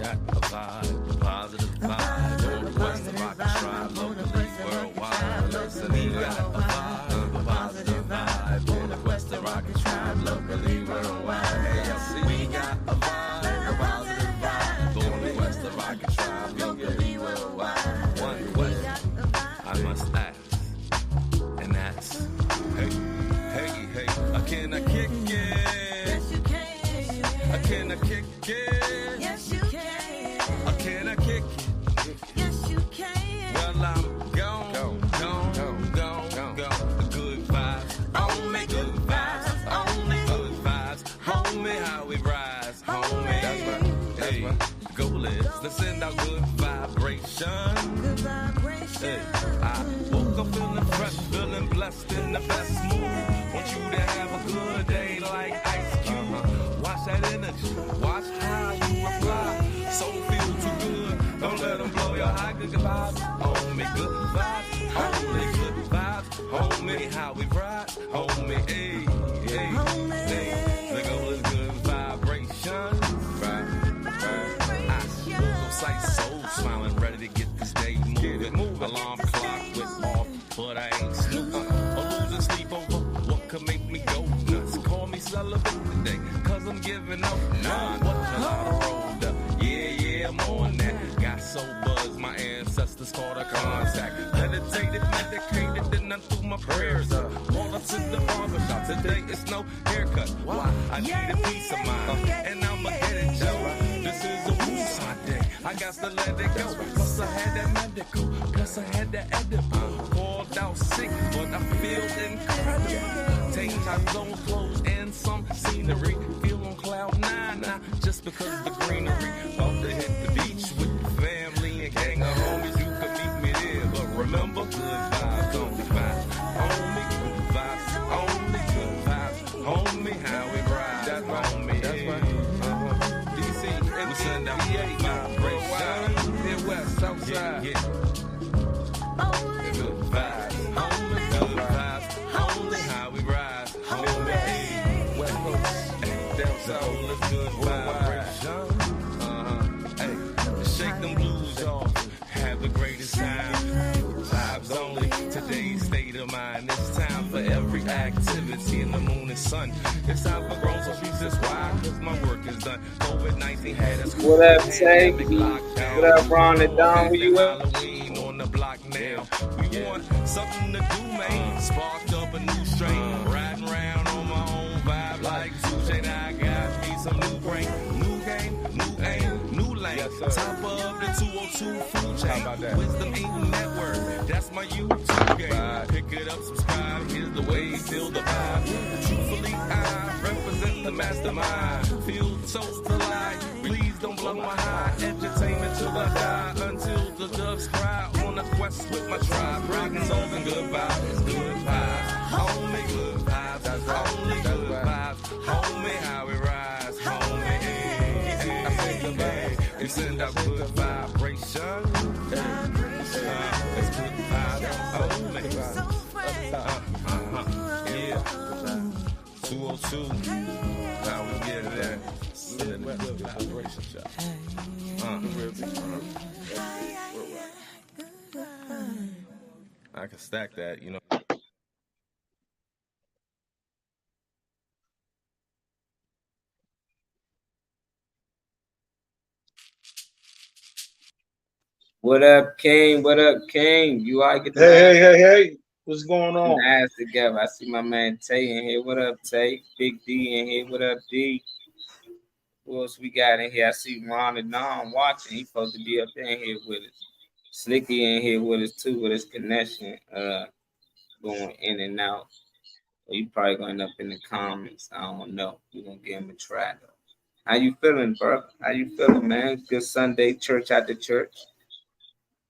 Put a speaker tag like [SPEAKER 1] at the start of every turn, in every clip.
[SPEAKER 1] got a vibe, a positive vibe. On the west of Rock and Tribe, locally, worldwide. Listen, we got a vibe, a positive vibe. On the west of Rock and Tribe, locally, worldwide. Hey, I see we got a vibe, a positive vibe. On the west of Rock and Tribe, locally, worldwide. One question I must ask, and that's, hey, can I kick it?
[SPEAKER 2] Yes, you can.
[SPEAKER 1] Can I kick it?
[SPEAKER 2] Yes, you can.
[SPEAKER 1] Can I kick it?
[SPEAKER 2] Yes, you can.
[SPEAKER 1] Well, I'm gone. Good vibes, only good vibes, only good vibes. Homie, how we rise, homie. That's right. Go let's send out good vibration.
[SPEAKER 2] Good vibration.
[SPEAKER 1] Hey, I woke up feeling fresh, feeling blessed in the best mood. Want you to have a good day like Ice Cube. Watch that energy, watch how you reply. Soul feel too good, don't let them blow your high. Good vibes, homie, good vibes, homie, good vibes, homie, how we ride, homie, hey, the goal is good vibration. I woke up sight, soul smiling, ready to get this day moving. Alarm clock went off, but I ain't snoozing or losing sleep over what could make me go nuts. Call me celibate today, cause I'm giving up none. What a lot of rolled up, yeah, I'm on that. Got so buzzed, my ancestors called a contact. Meditated, medicated, then I threw my prayers up. Walked up to the barbershop, today it's no haircut. Why? I need a peace of mind, and I'ma get it, Joe. This is a woosah day, I got to let it go. Plus I had that medical, plus I had that edible. Called out sick, but I feel incredible. Take time zones, clothes, and some scenery. Feel on cloud nine, now just because the greenery. About to hit the beach with the family and gang of homies. You could meet me there, but remember, good vibes, only vibes. Only good vibes, only good vibes. Homie, how we ride, that's my homie. That's right. DC, and we send out vibration. Midwest, Southside. Yeah. Good vibes, only good vibes. Only how we rise, homie. Hey, West Coast, hey, down south, let's good vibration. Hey, shake them blues off, have the greatest time. Vibes only, today's state of mind. It's time for every activity in the moon and sun. It's time for grown, so Jesus, why? Cause my work is done. COVID-19 had us.
[SPEAKER 3] What up, Tay? What up, Ron and Don? Where you at?
[SPEAKER 1] Halloween on the block now. We want something to do, man. Sparked up a new strain. Riding around on my own vibe like Sushi. Now I got me some new brain. New game, new aim, new lane. Top of the 202 food chain. Wisdom Eating Network. That's my YouTube game. Pick it up, subscribe. Here's the way, feel the vibe. Truthfully, I represent the mastermind. Feel so alive. Please don't blow my high. Entertainment till I die. Until the doves cry. On a quest with my tribe. Rockin' souls and good vibes. Good vibes. Only good vibes. That's only good vibes. Homie, how we rise. Homie, hey. We send out good vibration. It's good vibes. Yeah. 202. How we get it at? Vibration shot. I can stack that, you know.
[SPEAKER 3] What up, King? What up, King? You all get the
[SPEAKER 4] Hey. What's going on?
[SPEAKER 3] ass together. I see my man Tay in here. What up, Tay? Big D in here. What up, D? Who else we got in here? I see Ron and Don watching. He's supposed to be up in here with us. Slicky in here with us too, with his connection going in and out. So you probably going up in the comments. I don't know. We're gonna give him a try though. How you feeling, bro? How you feeling, man? Good Sunday, church at the church.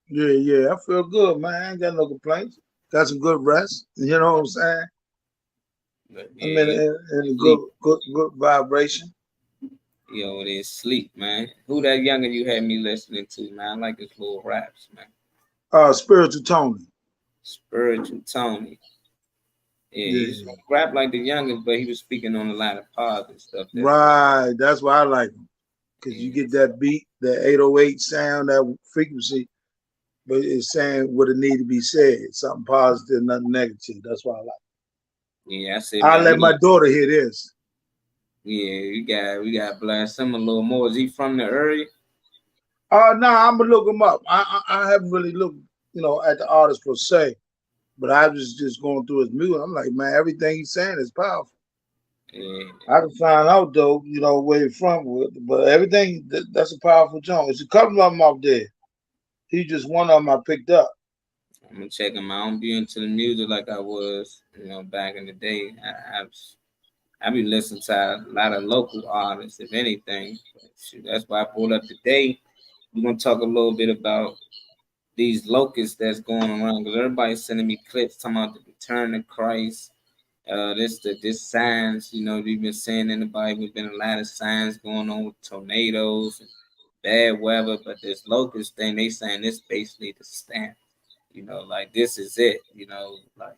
[SPEAKER 4] Yeah. I feel good, man. I ain't got no complaints. Got some good rest. You know what I'm saying?
[SPEAKER 3] Yeah,
[SPEAKER 4] I'm in a good vibration.
[SPEAKER 3] Yo, it is sleep, man. Who that younger you had me listening to, man? I like his little raps, man.
[SPEAKER 4] Spiritual Tony.
[SPEAKER 3] Spiritual Tony. Yeah, he was rap like the youngest, but he was speaking on a lot of positive stuff.
[SPEAKER 4] Right, that's why I like him. Cause you get that beat the 808 sound, that frequency, but it's saying what it need to be said, something positive, nothing negative. That's why I like.
[SPEAKER 3] Yeah, I said,
[SPEAKER 4] I
[SPEAKER 3] man,
[SPEAKER 4] let my daughter hear this.
[SPEAKER 3] yeah, we got blast him a little more. Is he from the area?
[SPEAKER 4] No, I'm gonna look him up. I haven't really looked, at the artist per se, but I was just going through his music. I'm like, man, everything he's saying is powerful.
[SPEAKER 3] Yeah,
[SPEAKER 4] I can find out though, where he's from, but everything that's a powerful joint. It's a couple of them out there. He just one of them I picked up.
[SPEAKER 3] I'm gonna check him out. I don't be into the music like I was, back in the day. I be listening to a lot of local artists, if anything. But shoot, that's why I pulled up today. We're gonna talk a little bit about these locusts that's going around because everybody's sending me clips talking about the return of Christ. This signs, we've been saying in the Bible, been a lot of signs going on with tornadoes and bad weather, but this locust thing, they saying this basically the stamp. Like this is it. Like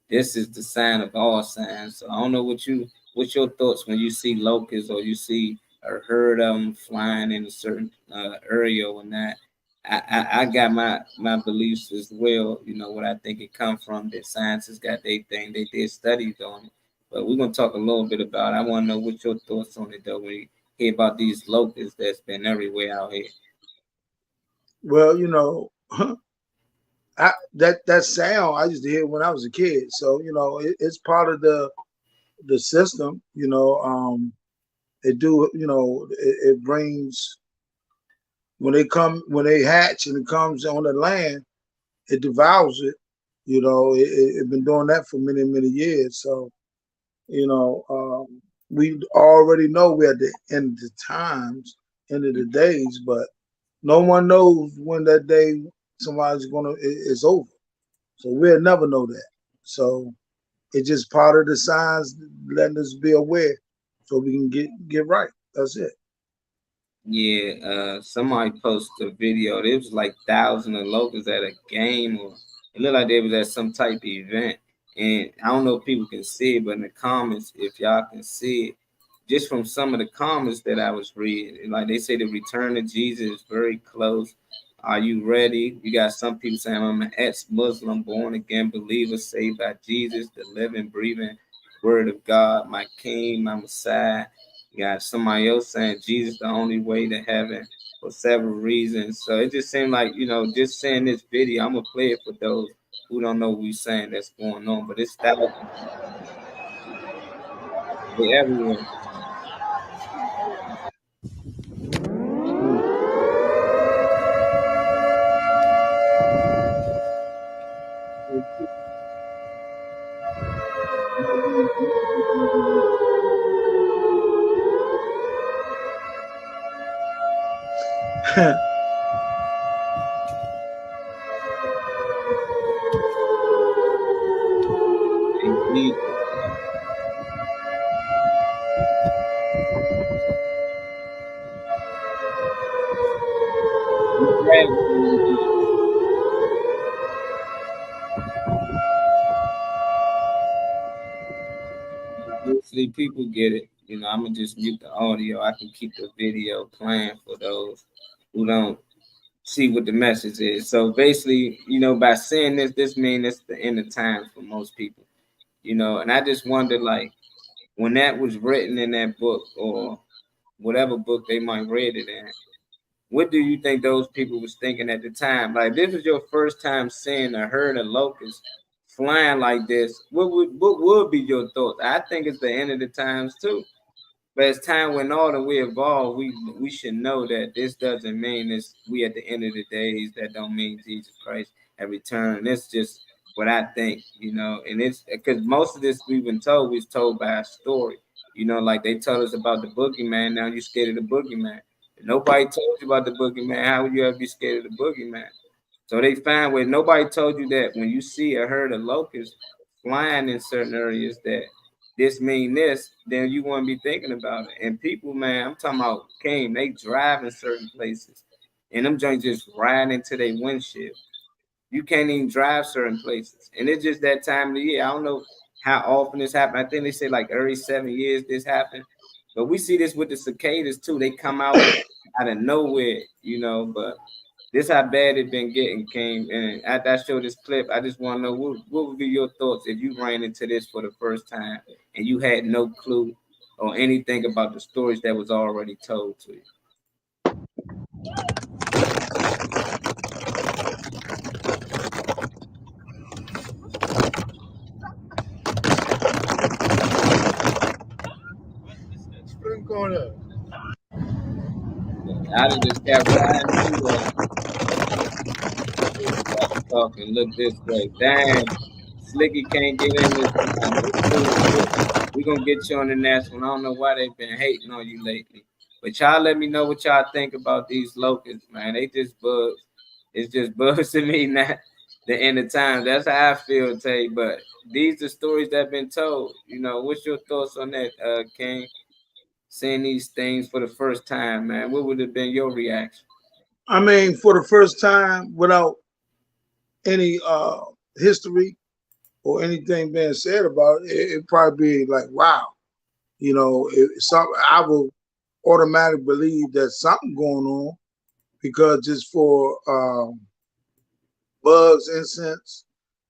[SPEAKER 3] this is the sign of all signs. So I don't know what's your thoughts when you see locusts or you see or heard of them flying in a certain area or not. I got my beliefs as well. What I think it come from. That scientists got their thing. They did studies on it. But we're gonna talk a little bit about it. I want to know what your thoughts on it though. When you hear about these locusts that's been everywhere out here.
[SPEAKER 4] Well, that sound I used to hear when I was a kid. So it's part of the system. It do it brings when they hatch and it comes on the land, it devours it. It been doing that for many years. So we already know we're at the end of the times, end of the days, but no one knows when that day somebody's it's over. So we'll never know that. So it's just part of the signs letting us be aware so we can get right. That's it.
[SPEAKER 3] Yeah, somebody posted a video. There was like thousands of locals at a game, or it looked like they was at some type of event. And I don't know if people can see it, but in the comments, if y'all can see it, just from some of the comments that I was reading, like they say the return of Jesus is very close. Are you ready? You got some people saying I'm an ex-Muslim, born again believer, saved by Jesus, the living, breathing Word of God, my King, my Messiah. You got somebody else saying Jesus the only way to heaven for several reasons. So it just seemed like, just saying this video, I'm gonna play it for those who don't know what we're saying that's going on. But it's thousands everywhere. Indeed. Usually people get it. I'm gonna just mute the audio. I can keep the video playing for those who don't see what the message is. So basically, by saying this means it's the end of times for most people. And I just wonder, like, when that was written in that book or whatever book they might read it in, what do you think those people was thinking at the time? Like, this was your first time seeing or heard a locust flying like this. What would be your thoughts? I think it's the end of the times too. But as time went on and we evolved, we should know that this doesn't mean this we at the end of the days. That don't mean Jesus Christ had returned. It's just what I think, and it's because most of this we've been told was told by a story. Like they told us about the boogeyman. Now you're scared of the boogeyman. If nobody told you about the boogeyman, how would you ever be scared of the boogeyman? So they find where nobody told you that when you see or heard a locust flying in certain areas that this mean this, then you want to be thinking about it. And people, man, I'm talking about came, they drive in certain places, and them joints just riding into their windshield. You can't even drive certain places, and it's just that time of the year. I don't know how often this happens. I think they say like every 7 years this happens, but we see this with the cicadas too. They come out out of nowhere, you know. But this how bad it been getting, King. And after I show this clip, I just want to know what would be your thoughts if you ran into this for the first time and you had no clue or anything about the stories that was already told to you. I done just kept riding through there. Talking, look this way. Damn, Slicky can't get in this time. We're gonna get you on the next one. I don't know why they've been hating on you lately. But y'all let me know what y'all think about these locusts, man. They just bugs. It's just bugs to me, not the end of time. That's how I feel, Tay. But these are stories that have been told. You know, what's your thoughts on that, King? Seeing these things for the first time, man. What would have been your reaction?
[SPEAKER 4] I mean, for the first time, without any history or anything being said about it, it'd probably be like, wow, you know, I will automatically believe there's something going on, because just for bugs, insects,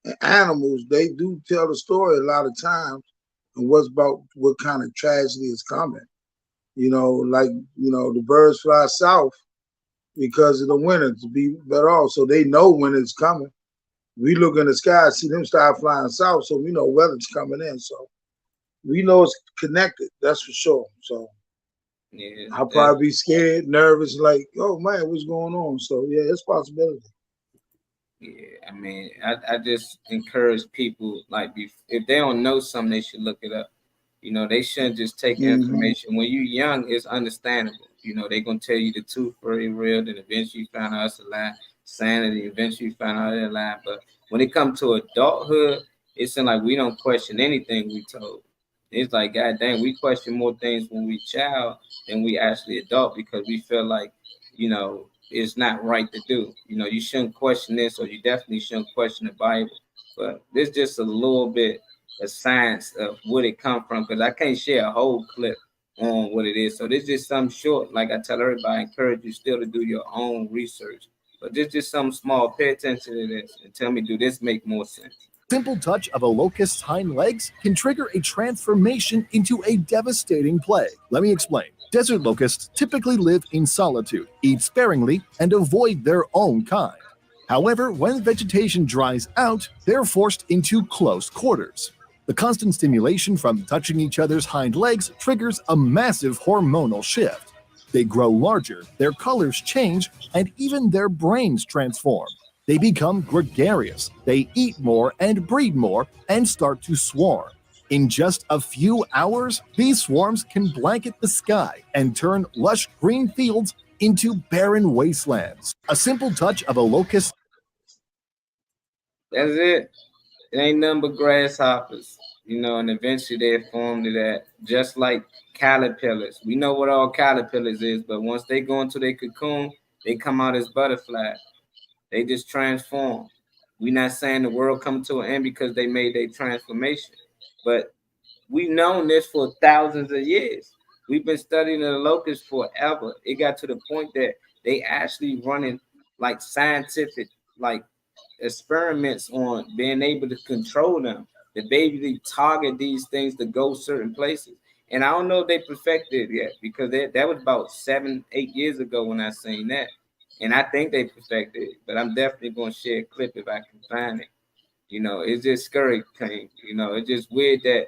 [SPEAKER 4] and animals, they do tell the story a lot of times, and what kind of tragedy is coming. You know, like, you know, the birds fly south because of the winter to be better off. So they know when it's coming. We look in the sky, see them start flying south, so we know weather's coming in. So we know it's connected, that's for sure. So yeah, I'll probably be scared, nervous, like, oh man, what's going on? So yeah, it's a possibility.
[SPEAKER 3] Yeah, I mean, I just encourage people, like, if they don't know something, they should look it up. You know, they shouldn't just take information. When you're young, it's understandable. You know, they're going to tell you the truth very real, then eventually you find out it's a lie. Sanity, eventually you find out it's a lie. But when it comes to adulthood, it's like we don't question anything we told. It's like, God dang, we question more things when we child than we actually adult, because we feel like, you know, it's not right to do. You know, you shouldn't question this, or you definitely shouldn't question the Bible. But there's just a little bit of science of where it come from, because I can't share a whole clip on what it is. So this is just something short. Like I tell everybody, I encourage you still to do your own research. But this is just something small. Pay attention to this and tell me, do this make more sense?
[SPEAKER 5] Simple touch of a locust's hind legs can trigger a transformation into a devastating plague. Let me explain. Desert locusts typically live in solitude, eat sparingly, and avoid their own kind. However, when vegetation dries out, they're forced into close quarters. The constant stimulation from touching each other's hind legs triggers a massive hormonal shift. They grow larger, their colors change, and even their brains transform. They become gregarious, they eat more and breed more, and start to swarm. In just a few hours, these swarms can blanket the sky and turn lush green fields into barren wastelands. A simple touch of a locust.
[SPEAKER 3] That's it. It ain't nothing but grasshoppers, you know, and eventually they form to that. Just like caterpillars. We know what all caterpillars is, but once they go into their cocoon, they come out as butterflies. They just transform. We're not saying the world come to an end because they made their transformation, but we've known this for thousands of years. We've been studying the locusts forever. It got to the point that they actually running like scientific, like experiments on being able to control them, to basically target these things to go certain places. And I don't know if they perfected it yet, because that was about 7-8 years ago when I seen that. And I think they perfected it, but I'm definitely going to share a clip if I can find it. You know, it's just scary thing. You know, it's just weird that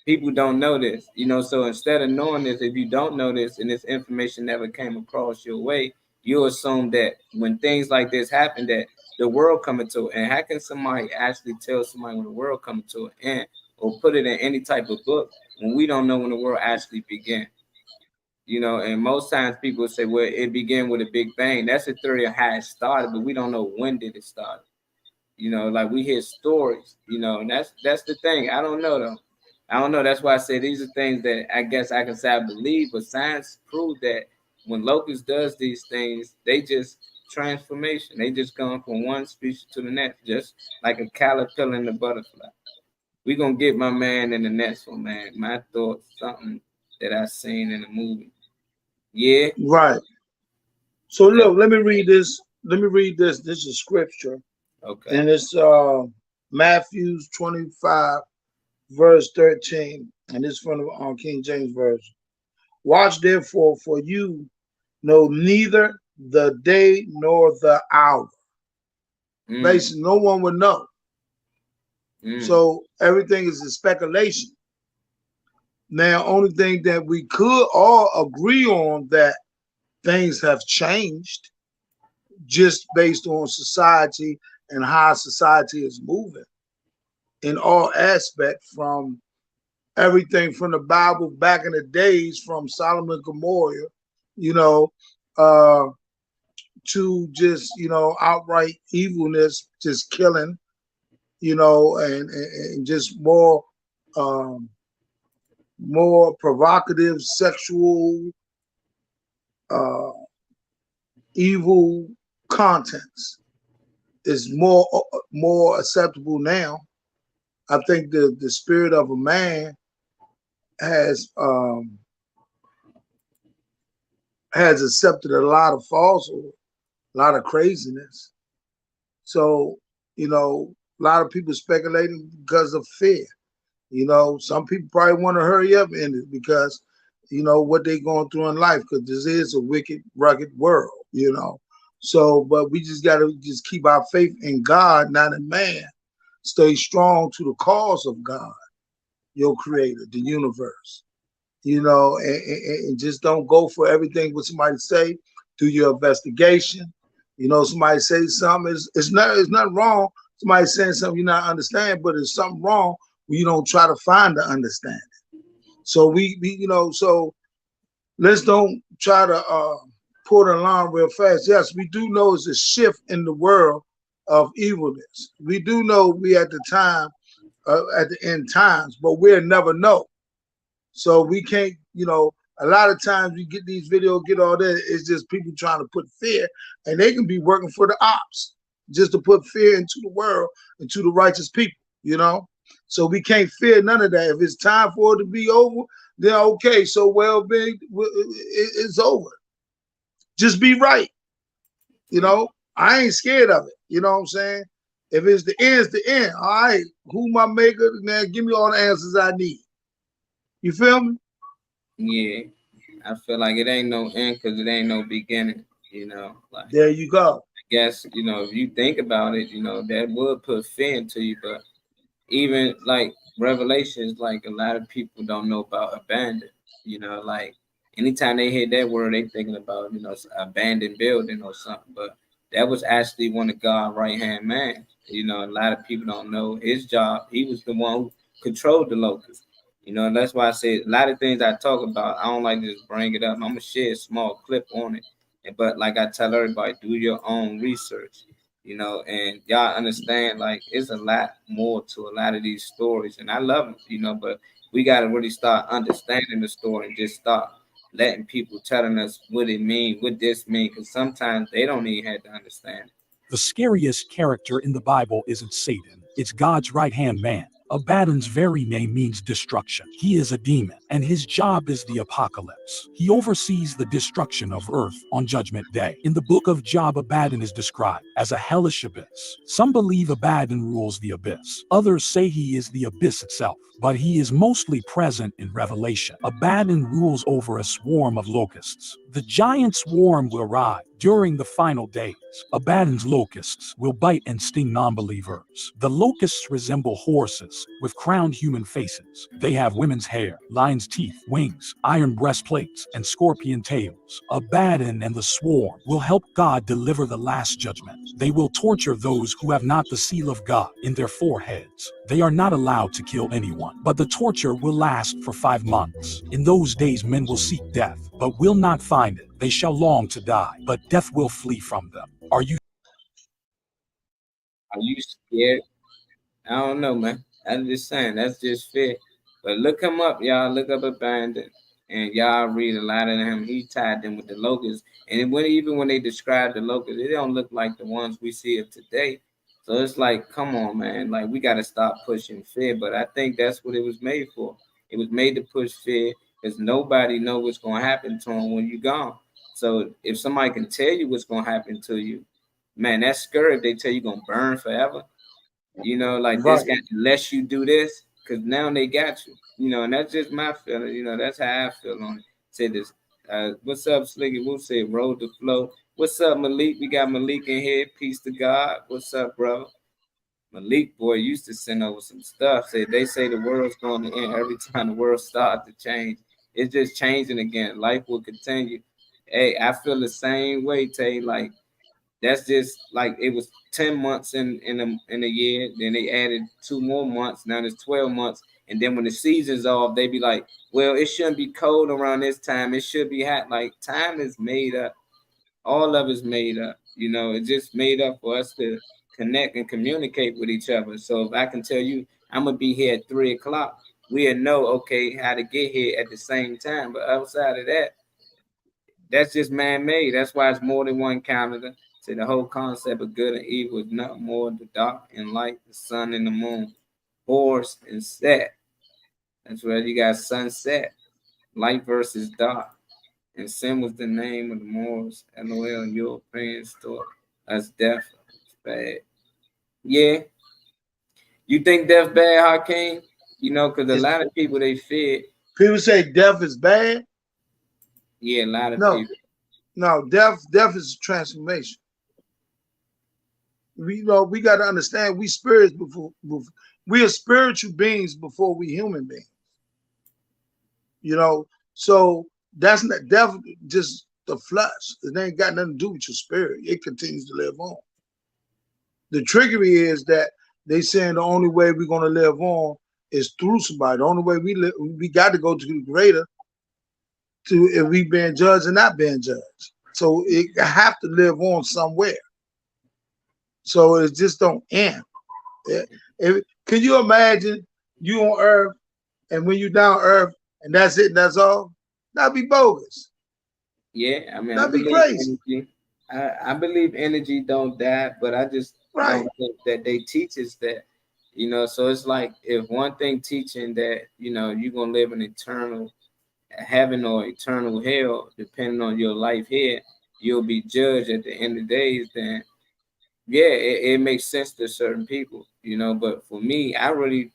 [SPEAKER 3] people don't know this. You know, so instead of knowing this, if you don't know this and this information never came across your way, you assume that when things like this happen, that the world coming to an end. How can somebody actually tell somebody when the world coming to an end, or put it in any type of book when we don't know when the world actually began? You know, and most times people say, well, it began with a big bang. That's the theory of how it started, but we don't know when did it start. You know, like we hear stories, you know, and that's the thing. I don't know though. I don't know. That's why I say these are things that I guess I can say I believe, but science proved that when locust does these things, they just transformation. They just come from one species to the next, just like a caterpillar and a butterfly. We're gonna get my man in the next one, man. My thoughts, something that I seen in the movie. Yeah.
[SPEAKER 4] Right. So look, let me read this. Let me read this. This is scripture,
[SPEAKER 3] Okay.
[SPEAKER 4] and it's Matthew 25, verse 13, and it's from the King James version. Watch therefore, for you know neither the day nor the hour.
[SPEAKER 3] Mm,
[SPEAKER 4] Basically, no one would know.
[SPEAKER 3] mm,
[SPEAKER 4] So everything is a speculation. Now, only thing that we could all agree on that things have changed just based on society and how society is moving in all aspects, from everything from the Bible back in the days, from Solomon and Gomorrah, you know, uh, to just, outright evilness, just killing, and just um, more provocative, sexual, uh, evil contents is more acceptable now. I think the spirit of a man has has accepted a lot of falsehood, a lot of craziness. So, a lot of people speculating because of fear. Some people probably want to hurry up in it because, what they're going through in life, because this is a wicked, rugged world. So, but we just got to just keep our faith in God, not in man. Stay strong to the cause of God, your creator, the universe, and just don't go for everything what somebody say. Do your investigation. Somebody say something, it's not wrong. Somebody saying something you're not understanding, but it's something wrong when you don't try to find the understanding. So so let's don't try to pull the alarm real fast. Yes, we do know it's a shift in the world of evilness. We do know we at the time, at the end times, but we'll never know. So we can't, a lot of times we get these videos, get all that. It's just people trying to put fear, and they can be working for the ops just to put fear into the world, into the righteous people. So we can't fear none of that. If it's time for it to be over, then okay. So it's over. Just be right. I ain't scared of it. You know what I'm saying? If it's the end, it's the end. All right. Who my maker? Man, give me all the answers I need. You feel me?
[SPEAKER 3] yeah. I feel like it ain't no end because it ain't no beginning. Like
[SPEAKER 4] There you go.
[SPEAKER 3] I guess if you think about it, that would put fear into you. But even like Revelations, like a lot of people don't know about abandon. Like anytime they hear that word, they thinking about abandoned building or something. But that was actually one of God's right hand man. A lot of people don't know his job. He was the one who controlled the locusts. And that's why I say a lot of things I talk about, I don't like to just bring it up. I'm gonna share a small clip on it. But like I tell everybody, do your own research, and y'all understand like it's a lot more to a lot of these stories. And I love them, but we gotta really start understanding the story and just start letting people telling us what it means, what this means, because sometimes they don't even have to understand.
[SPEAKER 6] The scariest character in the Bible isn't Satan, it's God's right hand man. Abaddon's very name means destruction. He is a demon, and his job is the apocalypse. He oversees the destruction of Earth on Judgment Day. In the book of Job, Abaddon is described as a hellish abyss. Some believe Abaddon rules the abyss. Others say he is the abyss itself, but he is mostly present in Revelation. Abaddon rules over a swarm of locusts. The giant swarm will rise during the final days. Abaddon's locusts will bite and sting non-believers. The locusts resemble horses with crowned human faces. They have women's hair, lion's teeth, wings, iron breastplates, and scorpion tails. Abaddon and the swarm will help God deliver the last judgment. They will torture those who have not the seal of God in their foreheads. They are not allowed to kill anyone, but the torture will last for 5 months. In those days men will seek death, but will not find it. They shall long to die, but death will flee from them. Are you
[SPEAKER 3] scared? I don't know, man. I'm just saying that's just fair. But look him up, y'all. Look up Abandon, and y'all read a lot of them. He tied them with the locusts, and even when they describe the locusts, they don't look like the ones we see of today. So it's like, come on, man. Like we got to stop pushing fear. But I think that's what it was made for. It was made to push fear because nobody know what's gonna happen to them when you're gone. So if somebody can tell you what's gonna happen to you, man, that's scary. If they tell you gonna burn forever, like this
[SPEAKER 4] Right.
[SPEAKER 3] guy, unless you do this, because now they got you. And that's just my feeling. That's how I feel on it. Say this. What's up, Slicky? We'll say roll the flow. What's up, Malik? We got Malik in here. Peace to God. What's up, brother? Malik boy used to send over some stuff. They say the world's going to end every time the world starts to change. It's just changing again. Life will continue. Hey, I feel the same way, Tay. Like that's just like it was 10 months in a year. Then they added 2 more months. Now it's 12 months. And then when the season's off, they be like, well, it shouldn't be cold around this time. It should be hot. Like time is made up. All of it's made up. It's just made up for us to connect and communicate with each other. So if I can tell you I'm gonna be here at 3 o'clock, we'll know okay how to get here at the same time. But outside of that, that's just man-made. That's why it's more than one calendar. So the whole concept of good and evil is not more the dark and light, the sun and the moon, horse and set. That's where you got sunset, light versus dark. And sin was the name of the Moors, LOL, European store. That's death. It's bad. Yeah. You think death bad, Hakeem? Because a lot of people, they fear.
[SPEAKER 4] People say death is bad.
[SPEAKER 3] Yeah, a lot of
[SPEAKER 4] No.
[SPEAKER 3] people.
[SPEAKER 4] No, death is a transformation. We got to understand we spirits before we are spiritual beings before we human beings. So that's not death, just the flesh. It ain't got nothing to do with your spirit. It continues to live on. The trickery is that they saying the only way we're gonna live on is through somebody. The only way we got to go to the greater to if we being judged and not being judged. So it have to live on somewhere. So it just don't end. Can you imagine you on Earth and when you down Earth and that's it and that's all? That'd be bogus.
[SPEAKER 3] Yeah, I mean,
[SPEAKER 4] That'd be crazy.
[SPEAKER 3] Energy. I believe energy don't die, but I just don't think that they teach us that. So it's like if one thing teaching that you're gonna live an eternal heaven or eternal hell, depending on your life here, you'll be judged at the end of the days. Then yeah, it makes sense to certain people, but for me, I really,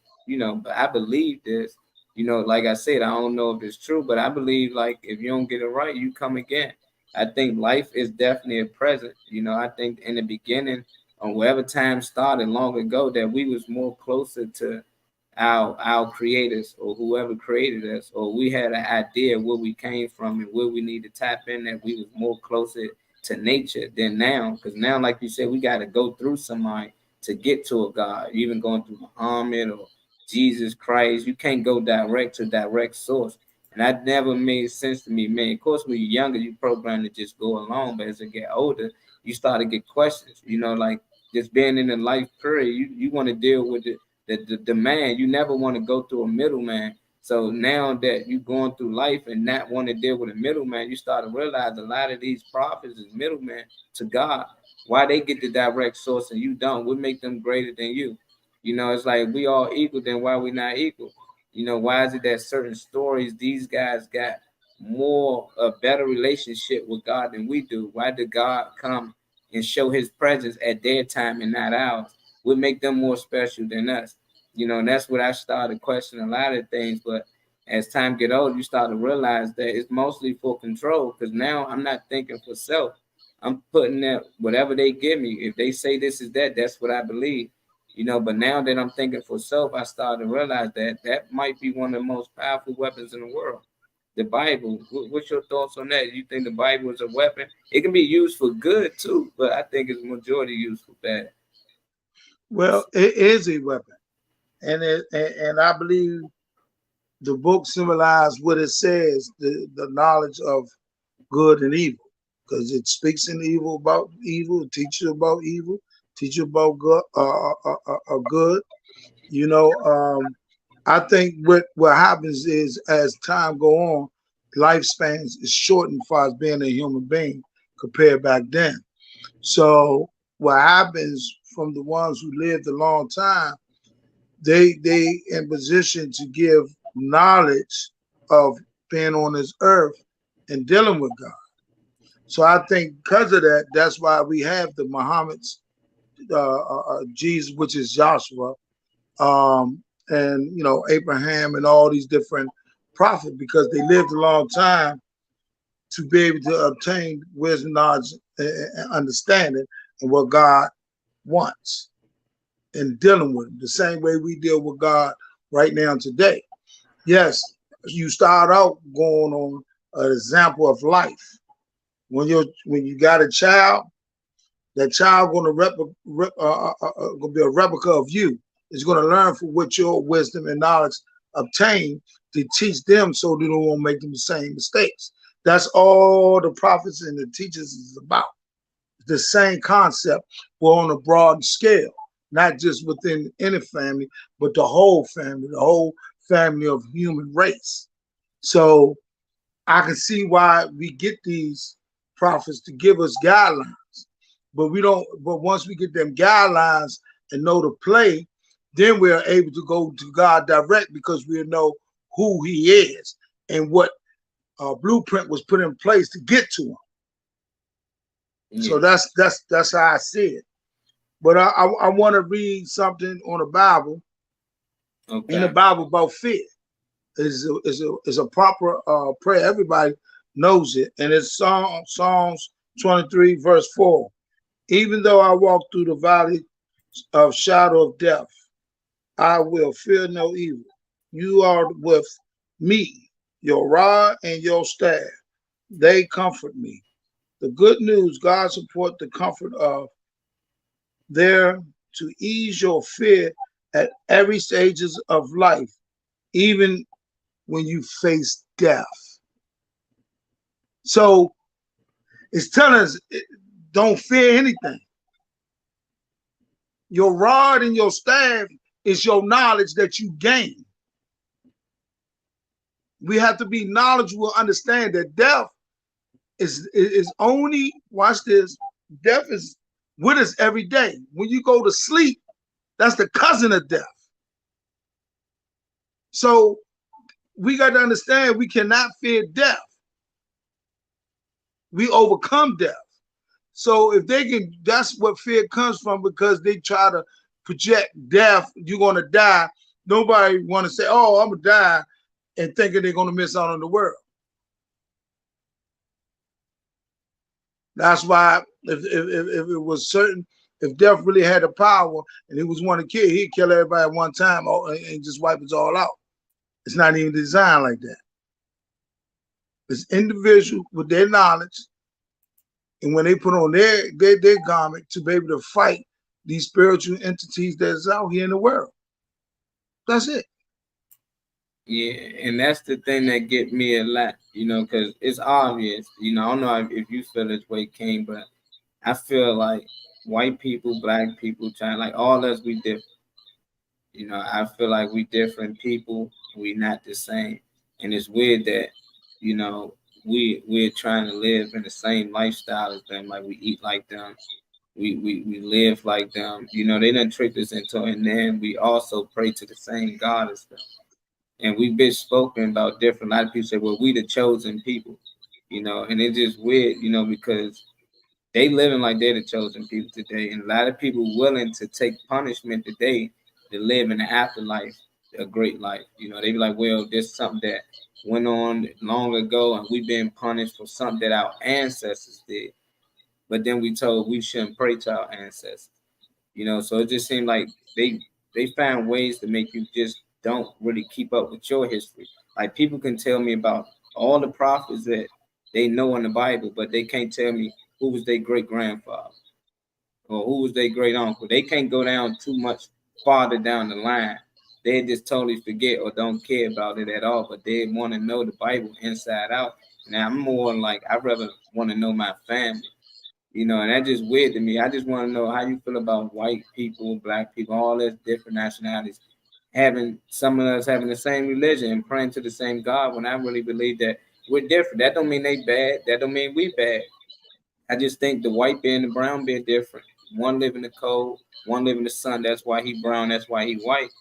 [SPEAKER 3] I believe this, like I said, I don't know if it's true, but I believe like if you don't get it right, you come again. I think life is definitely a present. I think in the beginning, on whatever time started long ago, that we was more closer to our creators or whoever created us, or we had an idea where we came from and where we need to tap in, that we was more closer to nature than now. Because now, like you said, we got to go through somebody to get to a God. Even going through Muhammad or Jesus Christ, you can't go direct to direct source. And that never made sense to me, man. Of course, when you're younger, you programmed to just go along, but as you get older, you start to get questions. Like just being in the life period, you want to deal with the man. You never want to go through a middleman. So now that you're going through life and not want to deal with a middleman, you start to realize a lot of these prophets is middlemen to God. Why they get the direct source and you don't? What make them greater than you? It's like we all equal, then why we not equal? Why is it that certain stories, these guys got a better relationship with God than we do? Why did God come and show his presence at their time and not ours? What make them more special than us? And that's what I started questioning a lot of things. But as time get older, you start to realize that it's mostly for control. Because now I'm not thinking for self. I'm putting that whatever they give me. If they say this is that, that's what I believe. But now that I'm thinking for self, I started to realize that might be one of the most powerful weapons in the world. The Bible. What's your thoughts on that? You think the Bible is a weapon? It can be used for good too, but I think it's majority used for bad.
[SPEAKER 4] Well, it is a weapon, and I believe the book symbolizes what it says: the knowledge of good and evil, because it speaks in evil about evil, teaches you about evil, teach you about good. Good. I think what happens is as time go on, lifespans is shortened as far as being a human being compared back then. So what happens from the ones who lived a long time, they in position to give knowledge of being on this earth and dealing with God. So I think because of that, that's why we have the Muhammad's Jesus, which is Joshua, and Abraham and all these different prophets, because they lived a long time to be able to obtain wisdom, knowledge, and understanding and what God wants in dealing with him, the same way we deal with God right now today. Yes, you start out going on an example of life. When you got a child, that child going to be a replica of you. It's going to learn from what your wisdom and knowledge obtained to teach them, so they don't make them the same mistakes. That's all the prophets and the teachers is about. The same concept, but on a broad scale, not just within any family, but the whole family of human race. So I can see why we get these prophets to give us guidelines, but we don't. But once we get them guidelines and know the play, then we're able to go to God direct, because we know who He is and what blueprint was put in place to get to Him. Yeah. So that's how I see it. But I want to read something on the Bible. Okay. In the Bible about fear. Is a proper prayer. Everybody knows it, and it's Psalms 23 verse 4. Even though I walk through the valley of shadow of death, I will fear no evil. You are with me. Your rod and your staff, they comfort me. The good news, God support the comfort of there to ease your fear at every stages of life, even when you face death. So it's telling us, don't fear anything. Your rod and your staff is your knowledge that you gain. We have to be knowledgeable, understand that death is only, watch this, death is with us every day. When you go to sleep, that's the cousin of death. So we got to understand we cannot fear death. We overcome death. So if they can, that's what fear comes from, because they try to project death, you're going to die. Nobody want to say, oh, I'm going to die, and thinking they're going to miss out on the world. That's why if it was certain, if death really had the power and he was one to kill, he'd kill everybody at one time and just wipe us all out. It's not even designed like that. It's individual with their knowledge, and when they put on their garment to be able to fight these spiritual entities that's out here in the world. That's it.
[SPEAKER 3] Yeah, and that's the thing that get me a lot, because it's obvious. I don't know if you feel this way, King, but I feel like white people, black people, China, like all us, we different. I feel like we different people. We not the same, and it's weird that we're trying to live in the same lifestyle as them. Like we eat like them, we live like them. They done tricked us into it, and then we also pray to the same God as them. And we've been spoken about different. A lot of people say, well, we the chosen people, and it's just weird, because they living like they're the chosen people today. And a lot of people willing to take punishment today to live in the afterlife, a great life. They be like, well, there's something that went on long ago, and we've been punished for something that our ancestors did. But then we told we shouldn't pray to our ancestors, so it just seemed like they found ways to make you just don't really keep up with your history. Like people can tell me about all the prophets that they know in the Bible, but they can't tell me who was their great grandfather or who was their great uncle. They can't go down too much farther down the line. They just totally forget or don't care about it at all, but they want to know the Bible inside out. Now I'm more like, I'd rather want to know my family, and that's just weird to me. I just want to know how you feel about white people, black people, all these different nationalities. Some of us having the same religion and praying to the same God, when I really believe that we're different. That don't mean they bad. That don't mean we bad. I just think the white bear and the brown bear different. One live in the cold, one live in the sun. That's why he brown. That's why he white.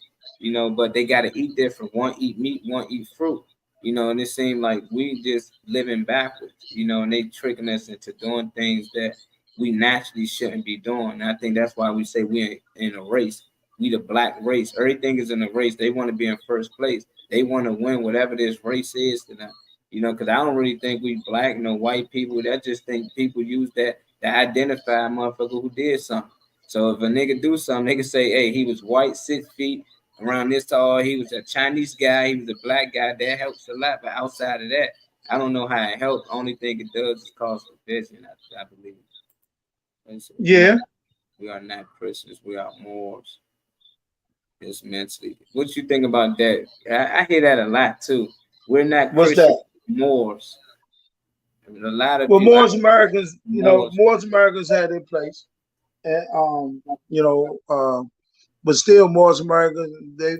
[SPEAKER 3] But they got to eat different. One eat meat, one eat fruit. And it seemed like we just living backwards, and they tricking us into doing things that we naturally shouldn't be doing. And I think that's why we say we're in a race. We the black race. Everything is in a race. They want to be in first place. They want to win whatever this race is to them. Because I don't really think we black, no white people. I just think people use that to identify a motherfucker who did something. So if a nigga do something, they can say, hey, he was white, 6 feet, around this tall, he was a Chinese guy, he was a black guy. That helps a lot. But outside of that, I don't know how it helps. Only thing it does is cause division, I believe. So
[SPEAKER 4] Yeah.
[SPEAKER 3] we are not Christians, we are Moors. It's mentally. What you think about that? I hear that a lot too. We're not
[SPEAKER 4] What's
[SPEAKER 3] Christians,
[SPEAKER 4] that?
[SPEAKER 3] Moors. I mean, a lot of
[SPEAKER 4] Well,
[SPEAKER 3] people,
[SPEAKER 4] Moors Americans,
[SPEAKER 3] Moors.
[SPEAKER 4] Moors Americans had their place, and but still Moors Americans they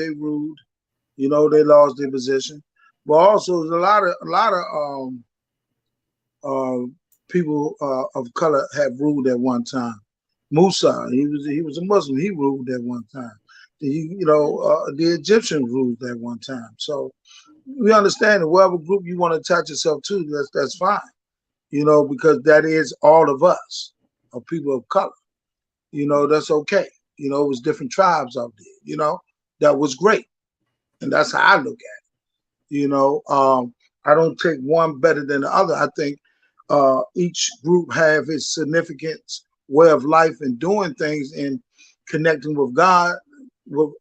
[SPEAKER 4] ruled. They lost their position, but also there's a lot of people of color have ruled at one time. Musa, he was a Muslim. He ruled at one time. The Egyptians ruled at one time. So we understand that whatever group you want to attach yourself to, that's fine. Because that is all of us, of people of color. That's okay. It was different tribes out there. That was great, and that's how I look at it. I don't take one better than the other. I think each group have its significant way of life and doing things and connecting with God with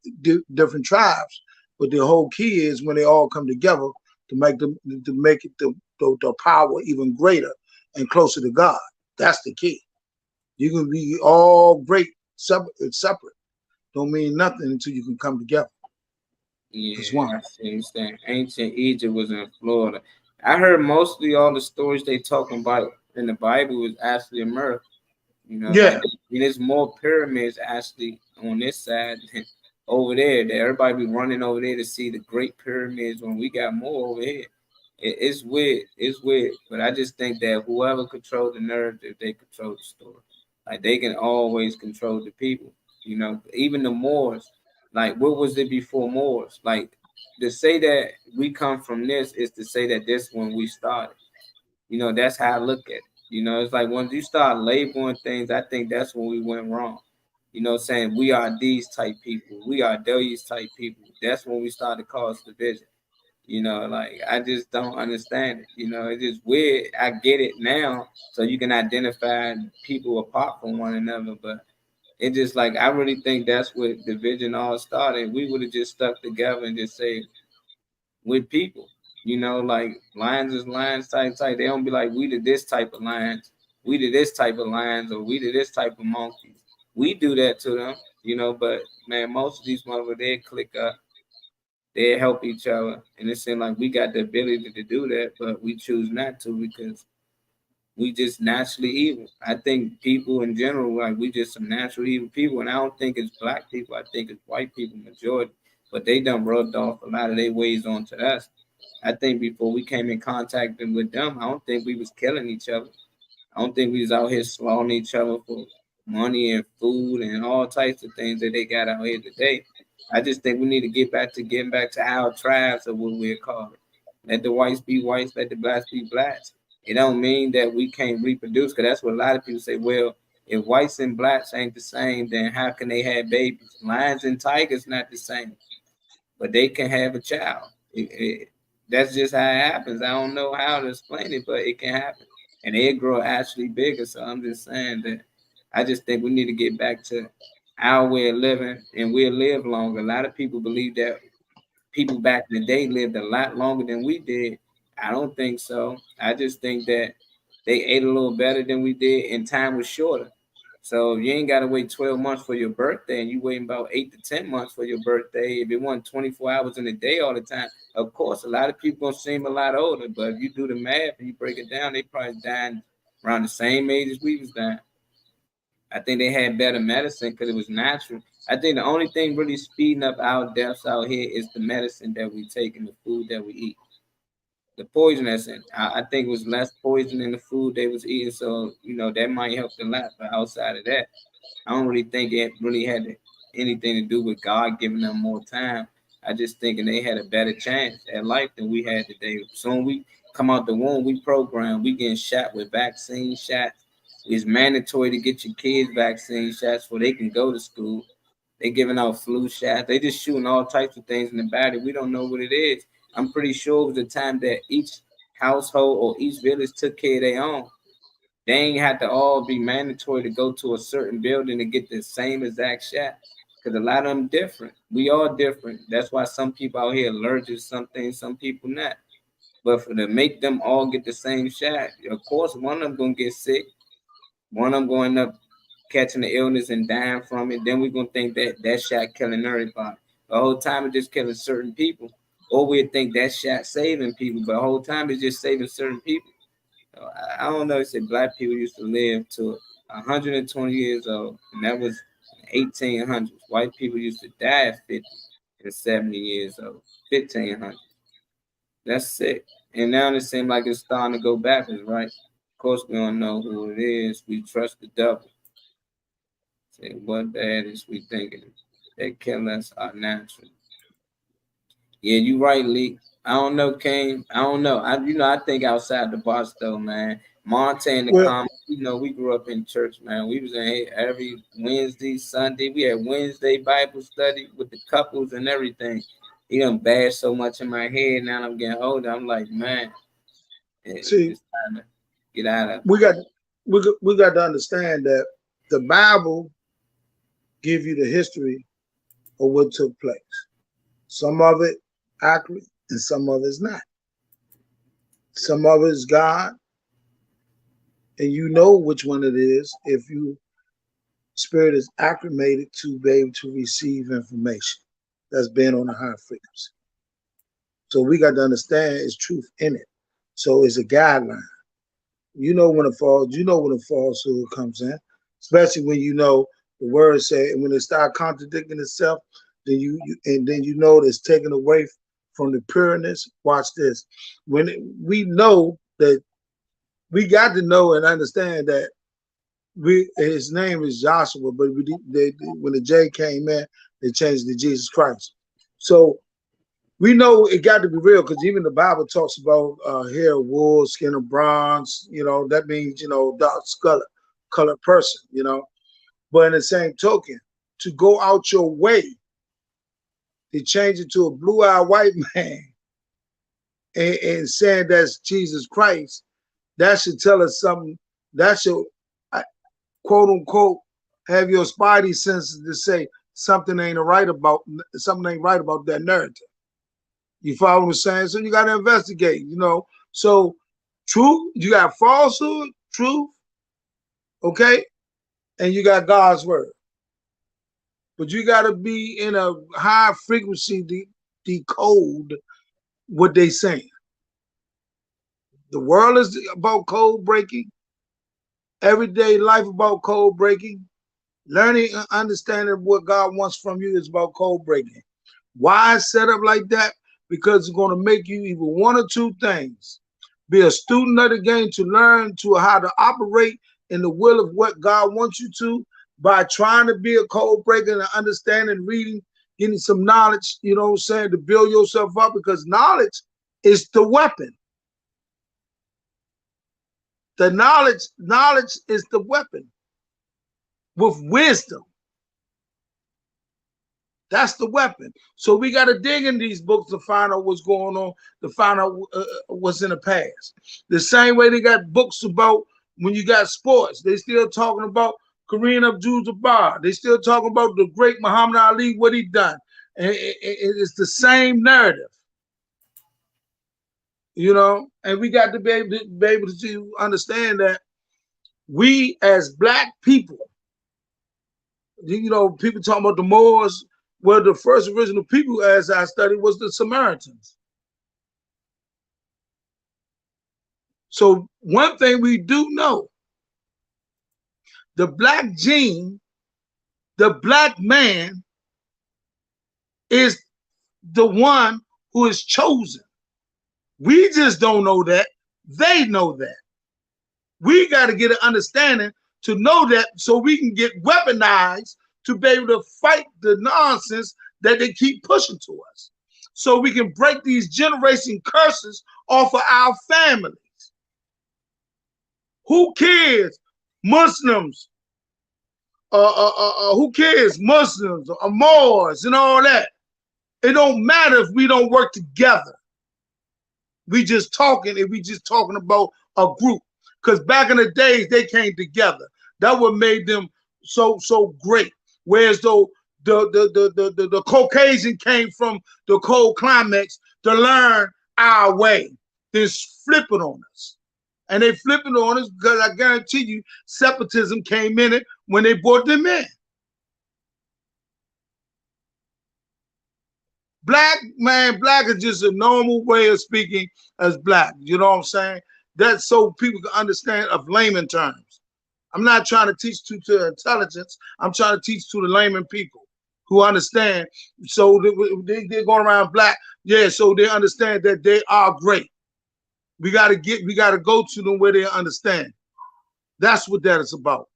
[SPEAKER 4] different tribes. But the whole key is when they all come together to make it the power even greater and closer to God. That's the key. You can be all great separate. Don't mean nothing until you can come together. It's
[SPEAKER 3] Yeah,
[SPEAKER 4] one.
[SPEAKER 3] I see. You saying ancient Egypt was in Florida. I heard mostly all the stories they talking about in the Bible was actually America. Like
[SPEAKER 4] Yeah.
[SPEAKER 3] there's more pyramids actually on this side than over there. That everybody be running over there to see the Great Pyramids when we got more over here. It's weird. It's weird. But I just think that whoever controls the narrative, they control the story. Like they can always control the people. Even the Moors. Like what was it before Moors? Like to say that we come from this is to say that this when we started. That's how I look at it. It's like once you start labeling things, I think that's when we went wrong. Saying we are these type people, we are these type people. That's when we start to cause division. Like I just don't understand it. It's just weird. I get it now, so you can identify people apart from one another, but it just like I really think that's what division all started. We would have just stuck together and just say with people. Like lions is lions type. They don't be like we did this type of lions, we did this type of lions, or we did this type of monkeys. We do that to them, but man, most of these motherfuckers they click up, they help each other, and it seems like we got the ability to do that, but we choose not to because we just naturally evil. I think people in general, like we just some natural evil people, and I don't think it's black people. I think it's white people majority, but they done rubbed off a lot of their ways onto us. I think before we came in contact with them, I don't think we was killing each other. I don't think we was out here slaughtering each other for money and food and all types of things that they got out here today. I just think we need to getting back to our tribes of what we're called. Let the whites be whites, let the blacks be blacks. It don't mean that we can't reproduce, because that's what a lot of people say. Well, if whites and blacks ain't the same, then how can they have babies? Lions and tigers not the same, but they can have a child. That's just how it happens. I don't know how to explain it, but it can happen, and they grow actually bigger. So I'm just saying that I just think we need to get back to our way of living, and we'll live longer. A lot of people believe that people back in the day lived a lot longer than we did. I don't think so. I just think that they ate a little better than we did, and time was shorter. So you ain't gotta wait 12 months for your birthday, and you waiting about 8 to 10 months for your birthday. If it wasn't 24 hours in a day all the time, of course, a lot of people gonna seem a lot older. But if you do the math and you break it down, they probably dying around the same age as we was dying. I think they had better medicine because it was natural. I think the only thing really speeding up our deaths out here is the medicine that we take and the food that we eat. The poison that's in. I think it was less poison in the food they was eating, so that might help a lot. But outside of that, I don't really think it really had anything to do with God giving them more time. I just thinking they had a better chance at life than we had today. Soon we come out the womb, we program, we getting shot with vaccine shots. It's mandatory to get your kids vaccine shots so they can go to school. They giving out flu shots. They just shooting all types of things in the body. We don't know what it is. I'm pretty sure it was the time that each household or each village took care of their own. They ain't have to all be mandatory to go to a certain building to get the same exact shot. Because a lot of them different. We all different. That's why some people out here allergic to some things, some people not. But for to make them all get the same shot, of course, one of them gonna get sick. One of them going up catching the illness and dying from it. Then we're gonna think that that shot killing everybody. The whole time it's just killing certain people. Or we think that shot saving people, but the whole time it's just saving certain people. I don't know. They said black people used to live to 120 years old, and that was 1800s. White people used to die at 50 and 70 years old, 1500. That's sick. And now it seems like it's starting to go backwards, right? Of course, we don't know who it is. We trust the devil. Say what bad is we thinking? They kill us are natural. Yeah, you right, Lee. I don't know, Kane. I don't know. I think outside the box though, man. Monte and the
[SPEAKER 4] Well,
[SPEAKER 3] Common, we grew up in church, man. We was in here every Wednesday, Sunday. We had Wednesday Bible study with the couples and everything. He done bashed so much in my head. Now I'm getting older. I'm like, man,
[SPEAKER 4] see,
[SPEAKER 3] it's time to get out of.
[SPEAKER 4] we got to understand that the Bible give you the history of what took place. Some of it accurate and some of it's not. Some of it is God, and you know which one it is if you spirit is acclimated to be able to receive information that's been on a high frequency. So we got to understand it's truth in it. So it's a guideline. You know when a falsehood comes in, especially when you know the word say, and when it start contradicting itself, then you know it's taken away from the pureness. Watch this. We know that we got to know and understand that his name is Joshua, but when the J came in, they changed it to Jesus Christ. So we know it got to be real because even the Bible talks about hair of wool, skin of bronze. That means dark colored person. But in the same token, to go out your way to change it to a blue-eyed white man and saying that's Jesus Christ, that should tell us something. That should, quote unquote, have your spidey senses to say something ain't right about that narrative. You follow what I'm saying? So you got to investigate. So truth, you got falsehood, truth, okay, and you got God's word. But you got to be in a high frequency to decode what they saying. The world is about code breaking. Everyday life about code breaking. Learning and understanding what God wants from you is about code breaking. Why it's set up like that? Because it's going to make you either one or two things. Be a student of the game to learn to how to operate in the will of what God wants you to, by trying to be a code breaker and understanding, reading, getting some knowledge, to build yourself up, because knowledge is the weapon. The knowledge is the weapon with wisdom. That's the weapon. So we got to dig in these books to find out what's going on, to find out what's in the past. The same way they got books about when you got sports, they still talking about Kareem Abdul-Jabbar. They still talking about the great Muhammad Ali, what he done. And it's the same narrative. And we got to be able to understand that we as black people, people talking about the Moors, well, the first original people, as I studied, was the Samaritans. So one thing we do know, the black gene, the black man is the one who is chosen. We just don't know that. They know that. We got to get an understanding to know that so we can get weaponized to be able to fight the nonsense that they keep pushing to us, so we can break these generation curses off of our families. Who cares? Muslims, who cares? Muslims, Moors, and all that. It don't matter if we don't work together. We just talking, and we just talking about a group. Because back in the days, they came together. That what made them so great. Whereas though the Caucasian came from the cold climax to learn our way, then flip it on us. And they flip it on us because I guarantee you separatism came in it when they brought them in. Black is just a normal way of speaking as black. You know what I'm saying? That's so people can understand of layman terms. I'm not trying to teach to intelligence. I'm trying to teach to the layman people who understand. So they're going around black. Yeah, so they understand that they are great. We gotta go to them where they understand. That's what that is about.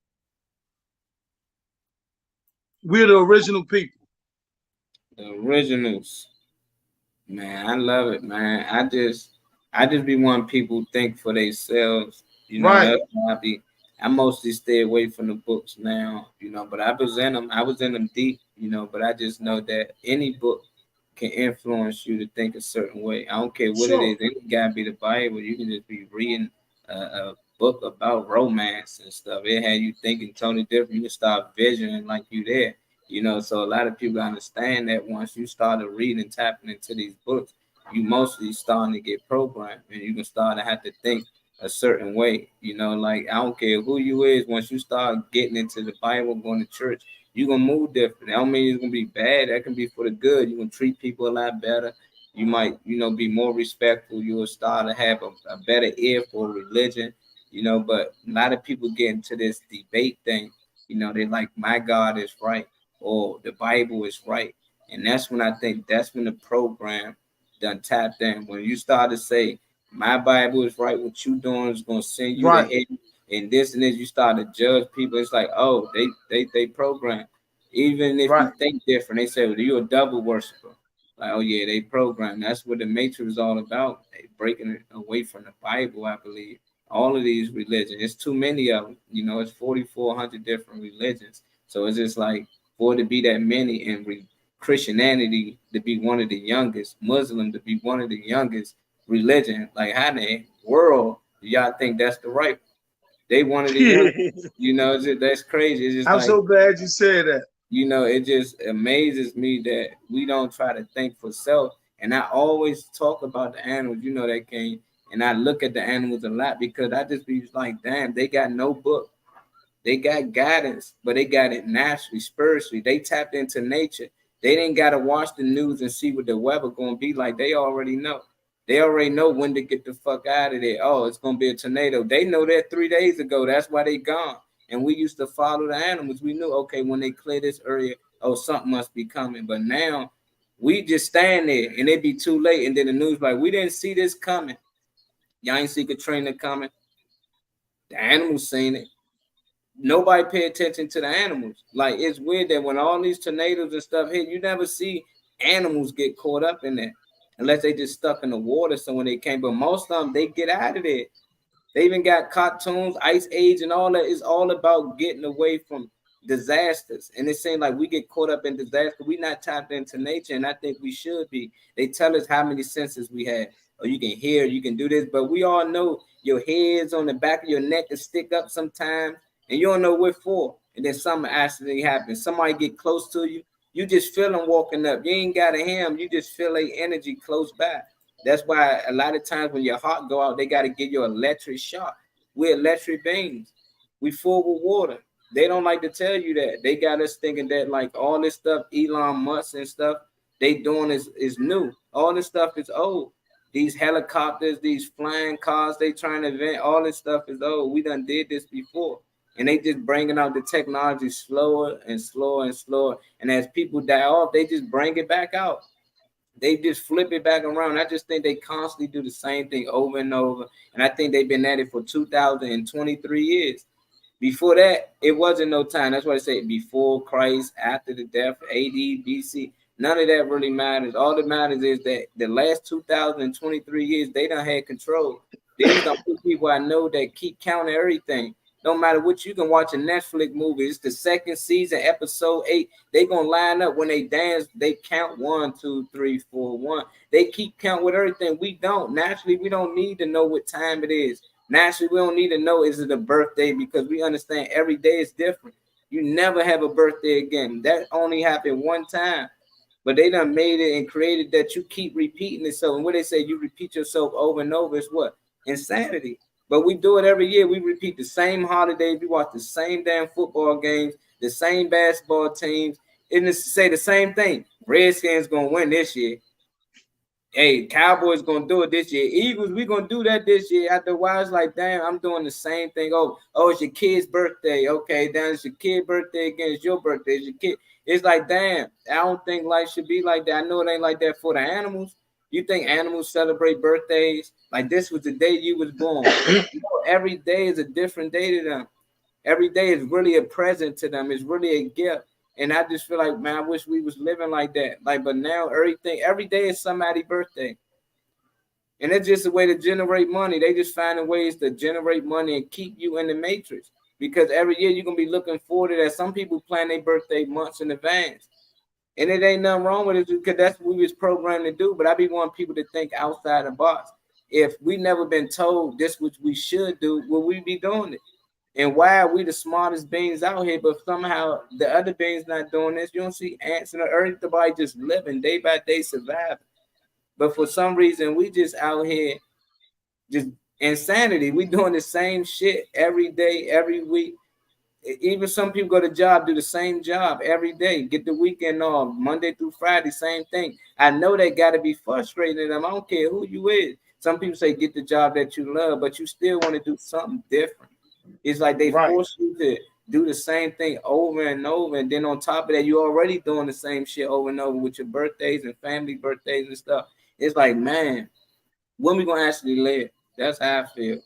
[SPEAKER 4] We're the original people.
[SPEAKER 3] The originals. Man, I love it, man. I just be wanting people to think for themselves. You know,
[SPEAKER 4] Right.
[SPEAKER 3] that's why I mostly stay away from the books now, you know, but I was in them deep, you know, but I just know that any book can influence you to think a certain way. I don't care what
[SPEAKER 4] Sure.
[SPEAKER 3] it is. It gotta be the Bible. You can just be reading a book about romance and stuff. It had you thinking totally different. You can start visioning like you there. You know, so a lot of people understand that once you started reading, tapping into these books, you mostly starting to get programmed, and you can start to have to think a certain way. You know, like I don't care who you is, once you start getting into the Bible, going to church, you're gonna move different. I don't mean it's gonna be bad, that can be for the good. You're gonna treat people a lot better. You might, you know, be more respectful. You will start to have a better ear for religion, you know, but a lot of people get into this debate thing. You know, they like my God is right or the Bible is right. And that's when I think that's when the program done tapped in. When you start to say, my Bible is right, what you doing is gonna send you to
[SPEAKER 4] Right.
[SPEAKER 3] hell, and this and this, you start to judge people. It's like, oh, they program. Even if
[SPEAKER 4] Right.
[SPEAKER 3] you think different, they say, well, you're a double worshiper. Like, oh yeah, they program. That's what the Matrix is all about. They breaking it away from the Bible, I believe. All of these religions, it's too many of them. You know, it's 4,400 different religions. So it's just like for it to be that many, and Christianity to be one of the youngest, Muslim to be one of the youngest religion. Like, how in the world do y'all think that's the right? They one of the youngest. You know, that's crazy. It's just
[SPEAKER 4] I'm
[SPEAKER 3] like,
[SPEAKER 4] so glad you said that.
[SPEAKER 3] you know, it just amazes me that we don't try to think for self. And I always talk about the animals, you know, that came, and I look at the animals a lot because I just be like, damn, they got no book. They got guidance, but they got it naturally, spiritually. They tapped into nature. They didn't got to watch the news and see what the weather going to be like. They already know. They already know when to get the fuck out of there. Oh, it's going to be a tornado. They know that 3 days ago. That's why they gone. And we used to follow the animals. We knew, okay, when they clear this area, oh, something must be coming. But now we just stand there and it be too late. And then the news like, we didn't see this coming. Y'all ain't see Katrina coming. The animals seen it. Nobody pay attention to the animals. Like, it's weird that when all these tornadoes and stuff hit, you never see animals get caught up in that unless they just stuck in the water. So when they came, but most of them, they get out of there. They even got cartoons, Ice Age, and all that. Is all about getting away from disasters. And it seems like we get caught up in disaster. We not tapped into nature, and I think we should be. They tell us how many senses we have. Oh, you can hear, you can do this, but we all know your head's on the back of your neck and stick up sometimes, and you don't know what for. And then something actually happens. Somebody get close to you. You just feel them walking up. You ain't got to hear them. You just feel their energy close by. That's why a lot of times when your heart go out, they got to give you an electric shock. We're electric beings. We full with water. They don't like to tell you that. They got us thinking that like all this stuff, Elon Musk and stuff, they doing is new. All this stuff is old. These helicopters, these flying cars, they trying to invent, all this stuff is old. We done did this before. And they just bringing out the technology slower and slower and slower. And as people die off, they just bring it back out. They just flip it back around. I just think they constantly do the same thing over and over. And I think they've been at it for 2,023 years. Before that, it wasn't no time. That's why I say before Christ, after the death, AD, BC. None of that really matters. All that matters is that the last 2023 years, they done had control. These are the people I know that keep counting everything. No matter what, you can watch a Netflix movie. It's the second season, episode 8. They gonna line up when they dance. They count 1, 2, 3, 4, 1. They keep count with everything. We don't. Naturally, we don't need to know what time it is. Naturally, we don't need to know is it a birthday because we understand every day is different. You never have a birthday again. That only happened one time. But they done made it and created that you keep repeating it. So, and what they say, you repeat yourself over and over is what? Insanity. But we do it every year. We repeat the same holidays. We watch the same damn football games, the same basketball teams, and it's say the same thing. Redskins gonna win this year. Hey, Cowboys gonna do it this year. Eagles, we gonna do that this year. After a while, it's like, damn, I'm doing the same thing. Oh, it's your kid's birthday. Okay, then it's your kid's birthday again. It's your birthday. It's your kid. It's like, damn, I don't think life should be like that. I know it ain't like that for the animals. You think animals celebrate birthdays? Like this was the day you was born. You know, every day is a different day to them. Every day is really a present to them. It's really a gift. And I just feel like, man, I wish we was living like that. Like, but now every day is somebody's birthday. And it's just a way to generate money. They just finding ways to generate money and keep you in the matrix. Because every year you're gonna be looking forward to that. Some people plan their birthday months in advance. And it ain't nothing wrong with it because that's what we was programmed to do. But I be wanting people to think outside the box. If we never been told this what we should do, will we be doing it? And why are we the smartest beings out here, but somehow the other beings not doing this? You don't see ants in the earth, everybody just living day by day, surviving. But for some reason, we just out here, just insanity. We doing the same shit every day, every week. Even some people go to job, do the same job every day, get the weekend off, Monday through Friday, same thing. I know that got to be frustrating them. I don't care who you is. Some people say get the job that you love, but you still want to do something different. It's like they force you to do the same thing over and over. And then on top of that, you're already doing the same shit over and over with your birthdays and family birthdays and stuff. It's like, man, when we going to actually live? That's how I feel.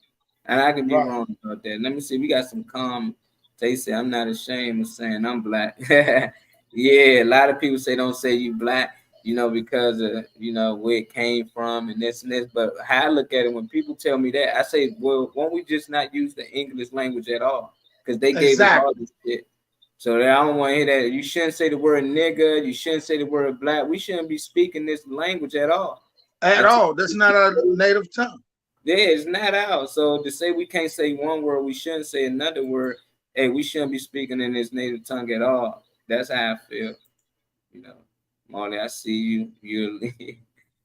[SPEAKER 3] And I can be wrong about that. Let me see. We got some calm. They say, I'm not ashamed of saying I'm black. Yeah, a lot of people say don't say you black, you know, because of, you know, where it came from and this and this. But how I look at it, when people tell me that, I say, well, won't we just not use the English language at all? Because they gave us all this shit. So I don't want to hear that. You shouldn't say the word nigga. You shouldn't say the word black. We shouldn't be speaking this language at all.
[SPEAKER 4] At all. That's not our native tongue.
[SPEAKER 3] Yeah, it's not ours. So to say we can't say one word, we shouldn't say another word. Hey, we shouldn't be speaking in this native tongue at all. That's how I feel. You know, Marley, I see you. You're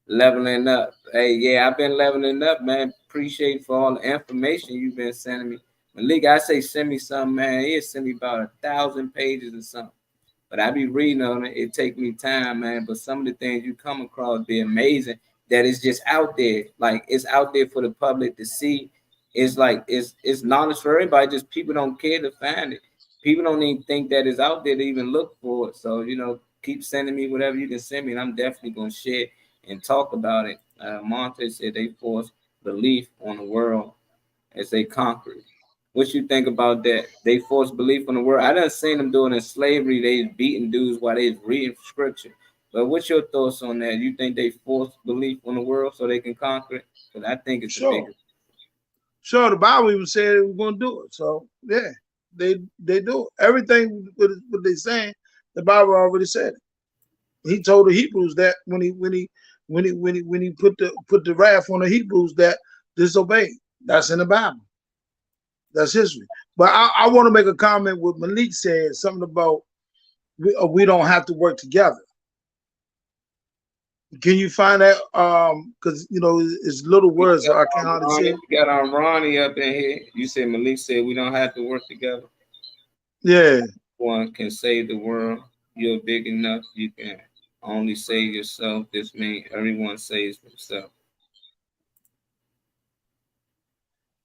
[SPEAKER 3] leveling up. Hey, yeah, I've been leveling up, man. Appreciate for all the information you've been sending me. Malik, I say send me something, man. He'll send me about 1,000 pages or something. But I be reading on it. It take me time, man. But some of the things you come across be amazing. That is just out there. Like, it's out there for the public to see. It's like it's knowledge for everybody. Just people don't care to find it. People don't even think that it's out there to even look for it. So, you know, keep sending me whatever you can send me, and I'm definitely gonna share and talk about it. Monte said they forced belief on the world as they conquered. What you think about that? They forced belief on the world. I done seen them doing in slavery. They beating dudes while they reading scripture. But what's your thoughts on that? You think they forced belief on the world so they can conquer it? Because I think it's the biggest.
[SPEAKER 4] Sure, the Bible even said they were going to do it. So yeah, they do it. Everything what they saying, the Bible already said it. He told the Hebrews that when he put the wrath on the Hebrews that disobeyed. That's in the Bible. That's history. But I want to make a comment. What Malik said, something about we don't have to work together. Can you find that? Because you know it's little words, so I can't hardly say.
[SPEAKER 3] We got our Ronnie up in here. You said Malik said we don't have to work together.
[SPEAKER 4] Yeah.
[SPEAKER 3] One can save the world. You're big enough. You can only save yourself. This means everyone saves themselves.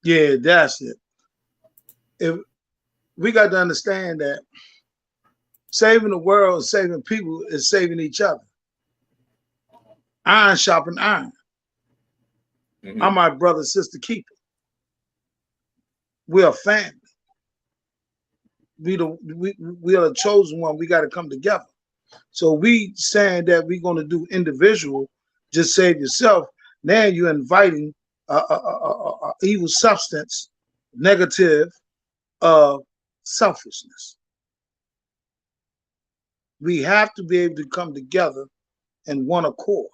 [SPEAKER 4] Yeah, that's it. If we got to understand that saving the world and saving people is saving each other. Iron sharpen iron. Mm-hmm. I'm my brother, sister keeper. We're a family. We are the chosen one. We got to come together. So we saying that we're going to do individual, just save yourself. Now you're inviting a evil substance, negative of selfishness. We have to be able to come together in one accord.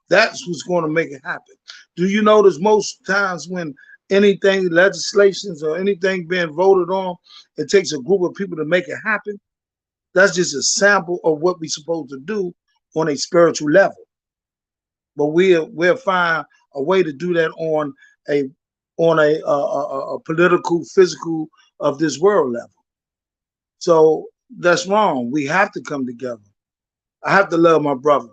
[SPEAKER 4] That's what's going to make it happen. Do you notice most times when anything, legislations or anything being voted on, it takes a group of people to make it happen? That's just a sample of what we're supposed to do on a spiritual level. But we'll find a way to do that on a political, physical of this world level. So that's wrong. We have to come together. I have to love my brother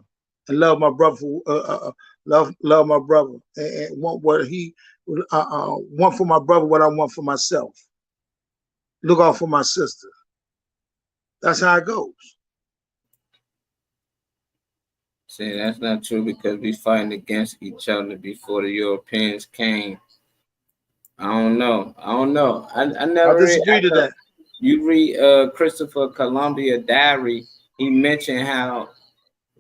[SPEAKER 4] and love my brother for, love my brother and want what he want for my brother, what I want for myself. Look out for my sister. That's how it goes.
[SPEAKER 3] See, that's not true because we fighting against each other before the Europeans came. I don't know. I never
[SPEAKER 4] I disagree to that.
[SPEAKER 3] You read Christopher Columbia diary. He mentioned how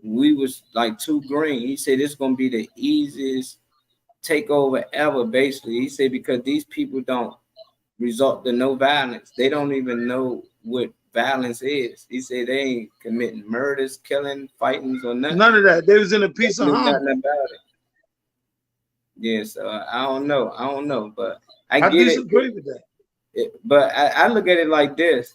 [SPEAKER 3] we was like too green. He said it's gonna be the easiest takeover ever. Basically, he said because these people don't resort to no violence. They don't even know what violence is. He said they ain't committing murders, killing, fightings, or nothing.
[SPEAKER 4] None of that. They was in a peace of harmony.
[SPEAKER 3] Nothing about it. Yeah, so I don't know, but I get
[SPEAKER 4] disagree with that.
[SPEAKER 3] But I look at it like this.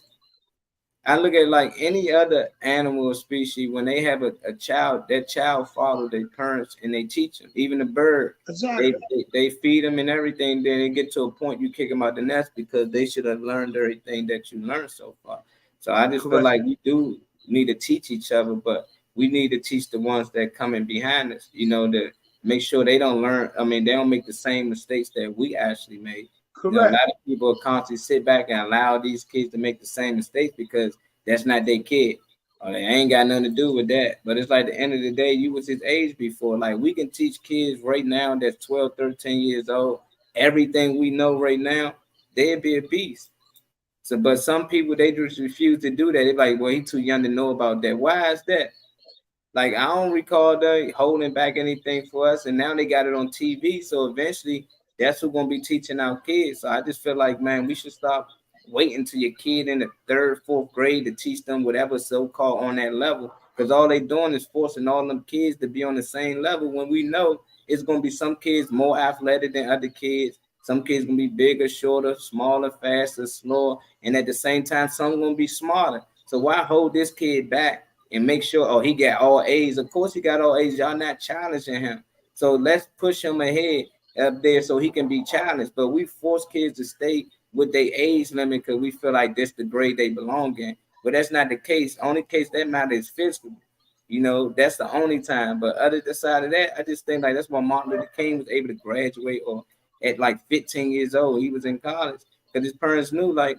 [SPEAKER 3] I look at it like any other animal or species. When they have a child, that child follow their parents and they teach them. Even the bird,
[SPEAKER 4] exactly.
[SPEAKER 3] They feed them and everything. Then they get to a point you kick them out the nest because they should have learned everything that you learned so far. So I just feel like we do need to teach each other, but we need to teach the ones that come in behind us, to make sure they don't learn. I mean, they don't make the same mistakes that we actually made.
[SPEAKER 4] Correct.
[SPEAKER 3] A lot of people constantly sit back and allow these kids to make the same mistakes because that's not their kid. Or they ain't got nothing to do with that. But it's like at the end of the day, you was his age before. Like we can teach kids right now that's 12, 13 years old, everything we know right now, they'd be a beast. So, but some people, they just refuse to do that. They're like, well, he's too young to know about that. Why is that? Like, I don't recall they holding back anything for us. And now they got it on TV. So eventually, that's who's going to be teaching our kids. So I just feel like, man, we should stop waiting till your kid in the 3rd, 4th grade to teach them whatever so-called on that level. Because all they doing is forcing all them kids to be on the same level when we know it's going to be some kids more athletic than other kids. Some kids going to be bigger, shorter, smaller, faster, slower. And at the same time, some going to be smarter. So why hold this kid back and make sure, he got all A's? Of course he got all A's. Y'all not challenging him. So let's push him ahead up there so he can be challenged. But we force kids to stay with their age limit because we feel like that's the grade they belong in. But that's not the case. Only case that matters is physical. That's the only time. But other side of that, I just think like that's why Martin Luther King was able to graduate or at like 15 years old. He was in college because his parents knew like,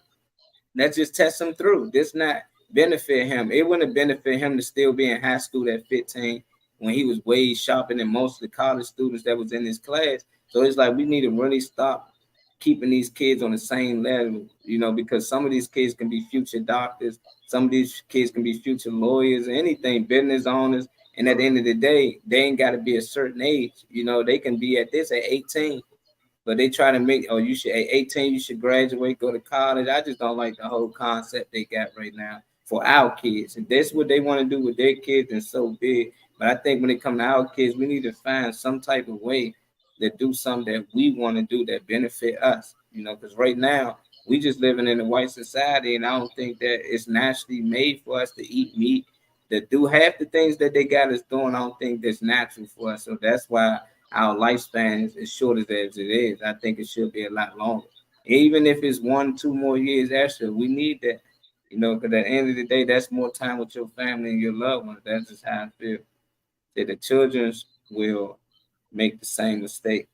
[SPEAKER 3] let's just test him through. This not benefit him. It wouldn't benefit him to still be in high school at 15 when he was way sharper than most of the college students that was in his class. So it's like we need to really stop keeping these kids on the same level, because some of these kids can be future doctors. Some of these kids can be future lawyers, anything, business owners. And at the end of the day, they ain't got to be a certain age. They can be at 18, but they try to make, you should at 18, you should graduate, go to college. I just don't like the whole concept they got right now for our kids. If that's what they want to do with their kids, then so big. But I think when it comes to our kids, we need to find some type of way that do something that we want to do that benefit us, because right now we just living in a white society, and I don't think that it's naturally made for us to eat meat, to do half the things that they got us doing. I don't think that's natural for us. So that's why our lifespan is as short as it is. I think it should be a lot longer. Even if it's 1-2 more years extra, we need that, because at the end of the day, that's more time with your family and your loved ones. That's just how I feel. That the children will make the same mistake.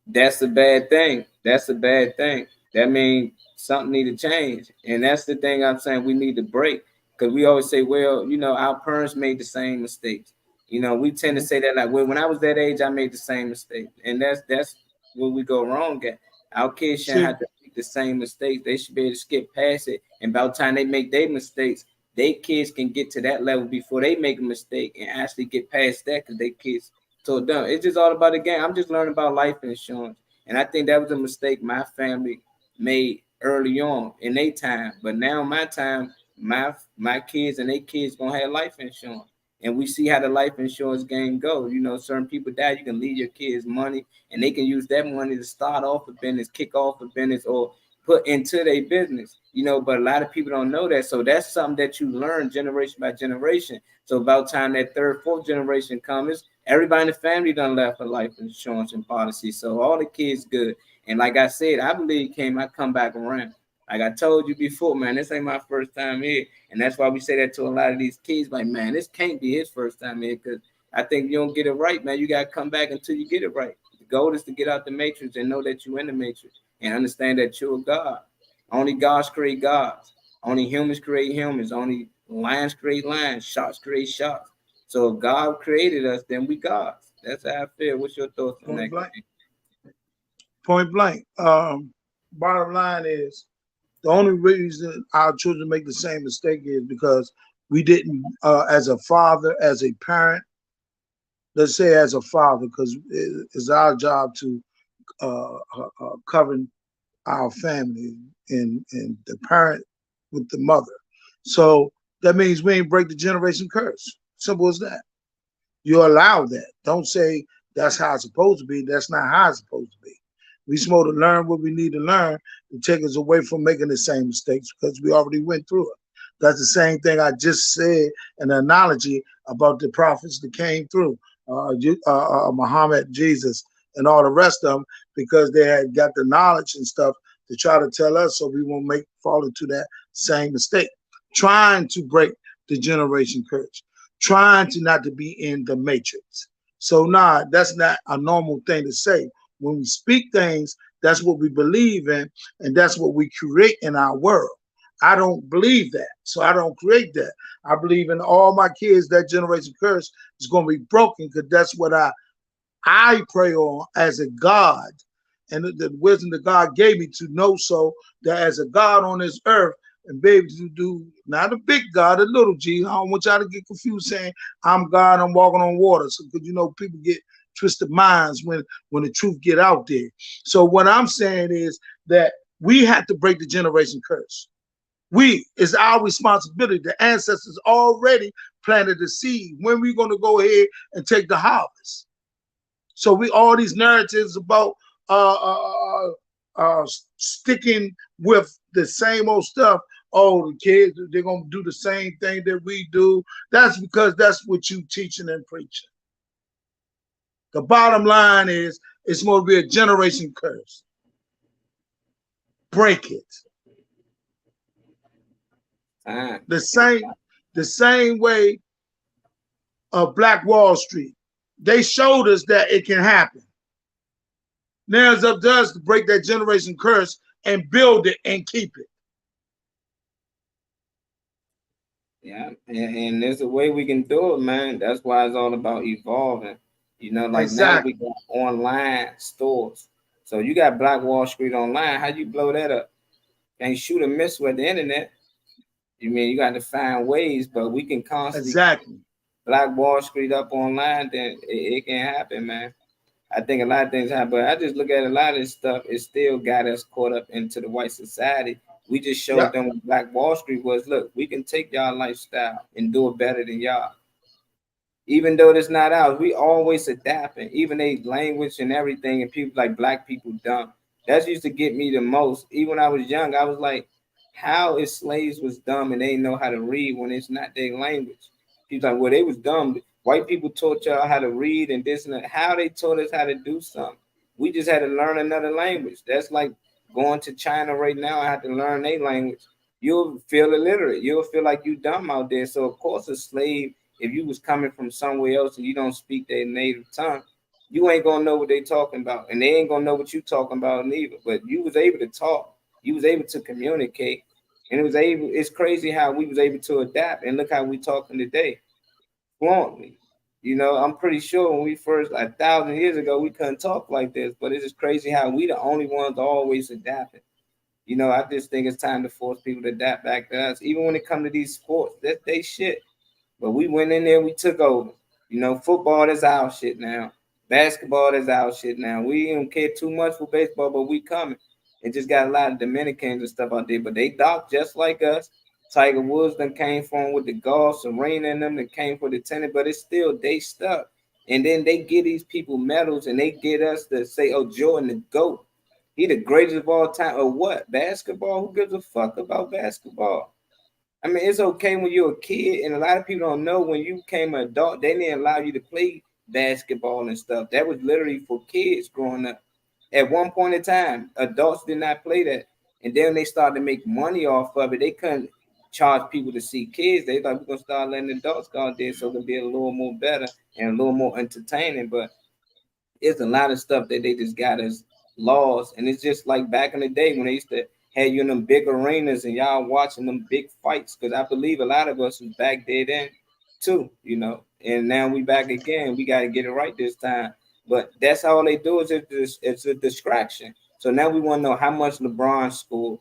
[SPEAKER 3] That's a bad thing. That means something need to change. And that's the thing I'm saying we need to break. Because we always say, well, our parents made the same mistakes. We tend to say that like, well, when I was that age, I made the same mistake. And that's where we go wrong at. Our kids shouldn't have to make the same mistakes. They should be able to skip past it And about time they make their mistakes, they kids can get to that level before they make a mistake and actually get past that because they kids told them. It's just all about the game. I'm just learning about life insurance. And I think that was a mistake my family made early on in their time. But now my time, my kids and their kids gonna have life insurance. And we see how the life insurance game goes. You know, certain people die, you can leave your kids money and they can use that money to start off a business, kick off a business, or put into their business, you know, but a lot of people don't know that. So that's something that you learn generation by generation. So about time that third, fourth generation comes, everybody in the family done left for life insurance and policy. So all the kids good. And like I said, I believe I come back around. Like I told you before, man, this ain't my first time here. And that's why we say that to a lot of these kids, like, man, this can't be his first time here. Because I think you don't get it right, man. You got to come back until you get it right. The goal is to get out the matrix and know that you're in the matrix and understand that you're a God. Only gods create gods. Only humans create humans. Only lions create lions. Sharks create sharks. So if God created us, then we gods. That's how I feel. What's your thoughts on that?
[SPEAKER 4] Point blank. Bottom line is the only reason our children make the same mistake is because we didn't, as a father, as a parent, let's say as a father, because it's our job to cover our family and the parent with the mother. So that means we ain't break the generation curse. Simple as that. You allow that. Don't say that's how it's supposed to be. That's not how it's supposed to be. We supposed to learn what we need to learn to take us away from making the same mistakes because we already went through it. That's the same thing I just said, an analogy about the prophets that came through, Muhammad, Jesus, and all the rest of them, because they had got the knowledge and stuff to try to tell us so we won't fall into that same mistake. Trying to break the generation curse, trying to not to be in the matrix. So nah, that's not a normal thing to say. When we speak things, that's what we believe in, and that's what we create in our world. I don't believe that, so I don't create that. I believe in all my kids, that generation curse is going to be broken because that's what I pray on as a God, and the wisdom that God gave me to know so that as a God on this earth and be able to do, not a big God, a little G. I don't want y'all to get confused saying I'm God, I'm walking on water. So, because people get twisted minds when the truth get out there. So what I'm saying is that we have to break the generation curse. It's our responsibility. The ancestors already planted the seed. When we going to go ahead and take the harvest? So all these narratives about sticking with the same old stuff. Oh, the kids, they're going to do the same thing that we do. That's because that's what you teaching and preaching. The bottom line is it's going to be a generation curse. Break it. The same way of Black Wall Street. They showed us that it can happen. Now it's up to us to break that generation curse and build it and keep it.
[SPEAKER 3] Yeah, and there's a way we can do it, man. That's why it's all about evolving. Like exactly. Now we got online stores. So you got Black Wall Street online. How you blow that up? Can't shoot or miss with the internet. You got to find ways, but we can constantly Black Wall Street up online, then it can happen, man. I think a lot of things happen, but I just look at a lot of this stuff. It still got us caught up into the white society. We just showed them what Black Wall Street was. Look, we can take y'all lifestyle and do it better than y'all. Even though it's not ours, we always adapting. Even they language and everything, and people like Black people dumb. That used to get me the most. Even when I was young, I was like, how is slaves was dumb and they didn't know how to read when it's not their language? People like, well, they was dumb. White people taught y'all how to read and this and that. How they taught us how to do something. We just had to learn another language. That's like going to China right now. I have to learn their language. You'll feel illiterate. You'll feel like you dumb out there. So of course, a slave, if you was coming from somewhere else and you don't speak their native tongue, you ain't gonna know what they talking about, and they ain't gonna know what you talking about neither. But you was able to talk. You was able to communicate, and it's crazy how we was able to adapt. And look how we talking today, fluently. I'm pretty sure when we first 1,000 years ago, we couldn't talk like this. But it's just crazy how we the only ones always adapting. You know, I just think it's time to force people to adapt back to us. Even when it comes to these sports, that's they shit. But we went in there, we took over. You know, football is our shit now. Basketball is our shit now. We don't care too much for baseball, but we coming. It just got a lot of Dominicans and stuff out there, but they dock just like us. Tiger Woods done came from with the golf, Serena and them that came for the tennis, but it's still they stuck. And then they get these people medals and they get us to say, oh, Jordan the GOAT. He the greatest of all time. Or what? Basketball? Who gives a fuck about basketball? I mean, it's okay when you're a kid, and a lot of people don't know when you became an adult, they didn't allow you to play basketball and stuff. That was literally for kids growing up. At one point in time, adults did not play that. And then they started to make money off of it. They couldn't charge people to see kids. They thought we're gonna start letting adults go out there so it can be a little more better and a little more entertaining. But it's a lot of stuff that they just got as laws. And it's just like back in the day when they used to have you in them big arenas and y'all watching them big fights. Because I believe a lot of us was back there then too, you know. And now we back again. We got to get it right this time. But that's all they do is it's a distraction. So now we want to know how much LeBron scored,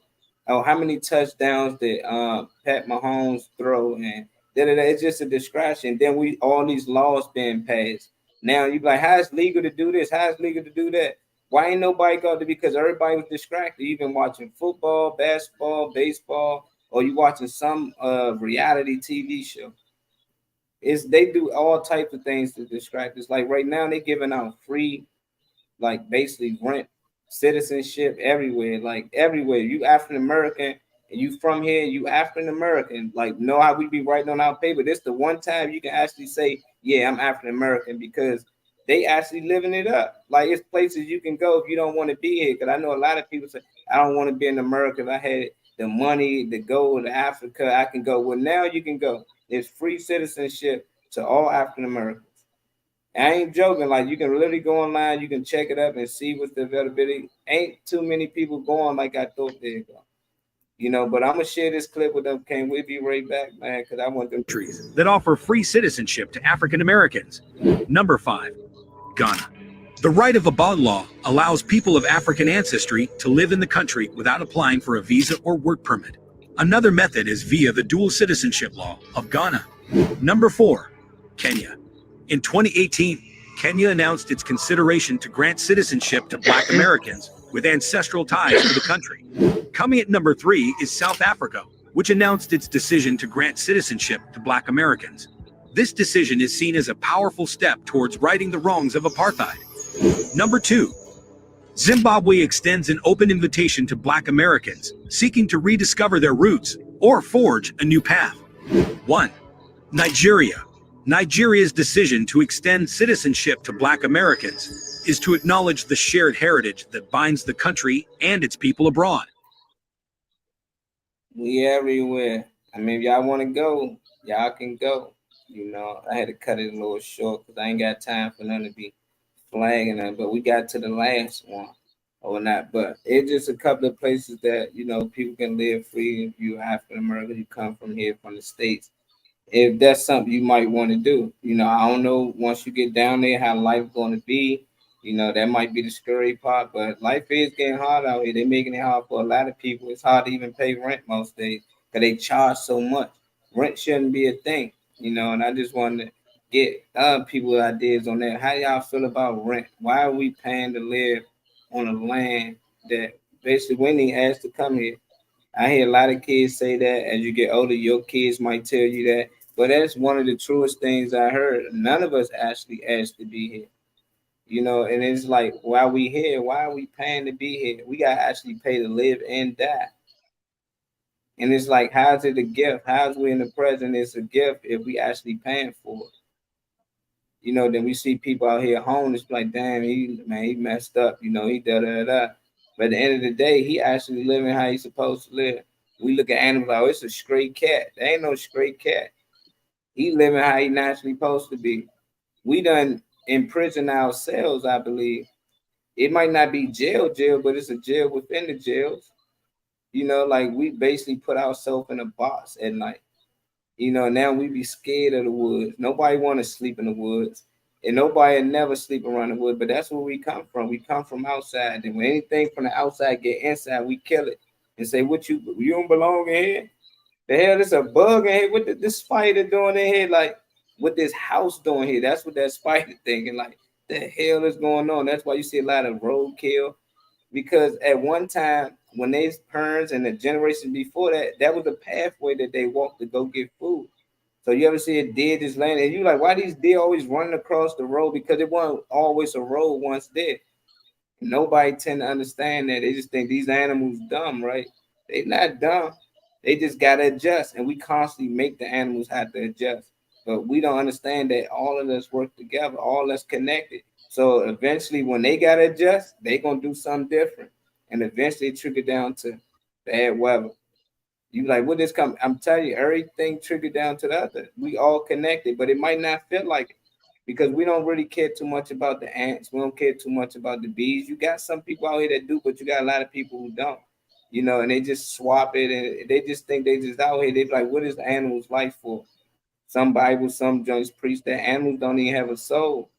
[SPEAKER 3] or how many touchdowns did Pat Mahomes throw, and it's just a distraction. Then we all these laws being passed. Now you be like, how is legal to do this? How is legal to do that? Why ain't nobody got to? Because everybody was distracted. You've been watching football, basketball, baseball, or you watching some reality TV show. They do all types of things to distract us. Like right now, they giving out free, like basically rent citizenship everywhere. Like everywhere, you African American and you from here, you African American. Like know how we be writing on our paper. This the one time you can actually say, yeah, I'm African American, because they actually living it up. Like it's places you can go if you don't want to be here. Because I know a lot of people say, I don't want to be in America. If I had the money to go to Africa, I can go. Well, now you can go. There's free citizenship to all African Americans. I ain't joking. Like you can literally go online, you can check it up and see what's the availability. Ain't too many people going like I thought they'd go. You know, but I'm gonna share this clip with them. Can we be right back, man? Because I want them
[SPEAKER 7] countries that offer free citizenship to African Americans. Number 5, Ghana. The right of Abad law allows people of African ancestry to live in the country without applying for a visa or work permit. Another method is via the dual citizenship law of Ghana. Number 4, Kenya. In 2018, Kenya announced its consideration to grant citizenship to Black Americans with ancestral ties to the country. Coming at number 3 is South Africa, which announced its decision to grant citizenship to Black Americans. This decision is seen as a powerful step towards righting the wrongs of apartheid. Number 2, Zimbabwe extends an open invitation to Black Americans seeking to rediscover their roots or forge a new path. 1. Nigeria. Nigeria's decision to extend citizenship to Black Americans is to acknowledge the shared heritage that binds the country and its people abroad.
[SPEAKER 3] We everywhere. I mean, if y'all want to go, y'all can go. You know, I had to cut it a little short because I ain't got time for none to be flagging them. But we got to the last one or not. But it's just a couple of places that, you know, people can live free. If you're African American, you come from here, from the States. If that's something you might want to do. You know, I don't know once you get down there how life's going to be. You know, that might be the scary part, but life is getting hard out here. They're making it hard for a lot of people. It's hard to even pay rent most days because they charge so much. Rent shouldn't be a thing, you know, and I just wanted to get people ideas on that. How y'all feel about rent? Why are we paying to live on a land that basically we ain't asked to come here? I hear a lot of kids say that as you get older, your kids might tell you that. But that's one of the truest things I heard. None of us actually asked to be here. You know, and it's like, while we here, why are we paying to be here? We got to actually pay to live and die. And it's like, how's it a gift? How's we in the present? It's a gift if we actually paying for it. You know, then we see people out here homeless, like, damn, he messed up. You know, he da-da-da-da. But at the end of the day, he actually living how he's supposed to live. We look at animals like, oh, it's a stray cat. There ain't no stray cat. He living how he naturally supposed to be. We done imprison ourselves, I believe. It might not be jail, but it's a jail within the jails. You know, like we basically put ourselves in a box at night. You know, now we be scared of the woods. Nobody want to sleep in the woods. And nobody never sleep around the woods, but that's where we come from. We come from outside. And when anything from the outside get inside, we kill it. and say, "What you don't belong in here? The hell, there's a bug in here. What this spider doing in here? Like, what this house doing here? That's what that spider thinking. Like, the hell is going on? That's why you see a lot of roadkill. Because at one time, when they parents and the generation before that, that was the pathway that they walked to go get food. So you ever see a deer just laying and you like, why these deer always running across the road? Because it wasn't always a road once there. Nobody tend to understand that. They just think these animals dumb, right? They not dumb. They just gotta adjust, and we constantly make the animals have to adjust. But we don't understand that all of us work together, all us connected. So eventually, when they gotta adjust, they gonna do something different, and eventually it trigger down to bad weather. You like what is coming? I'm telling you, everything triggered down to the other. We all connected, but it might not feel like it because we don't really care too much about the ants. We don't care too much about the bees. You got some people out here that do, but you got a lot of people who don't. You know, and they just swap it and they just think they just out here. They like, what is the animal's life for? Some Bibles, some joints preach that animals don't even have a soul.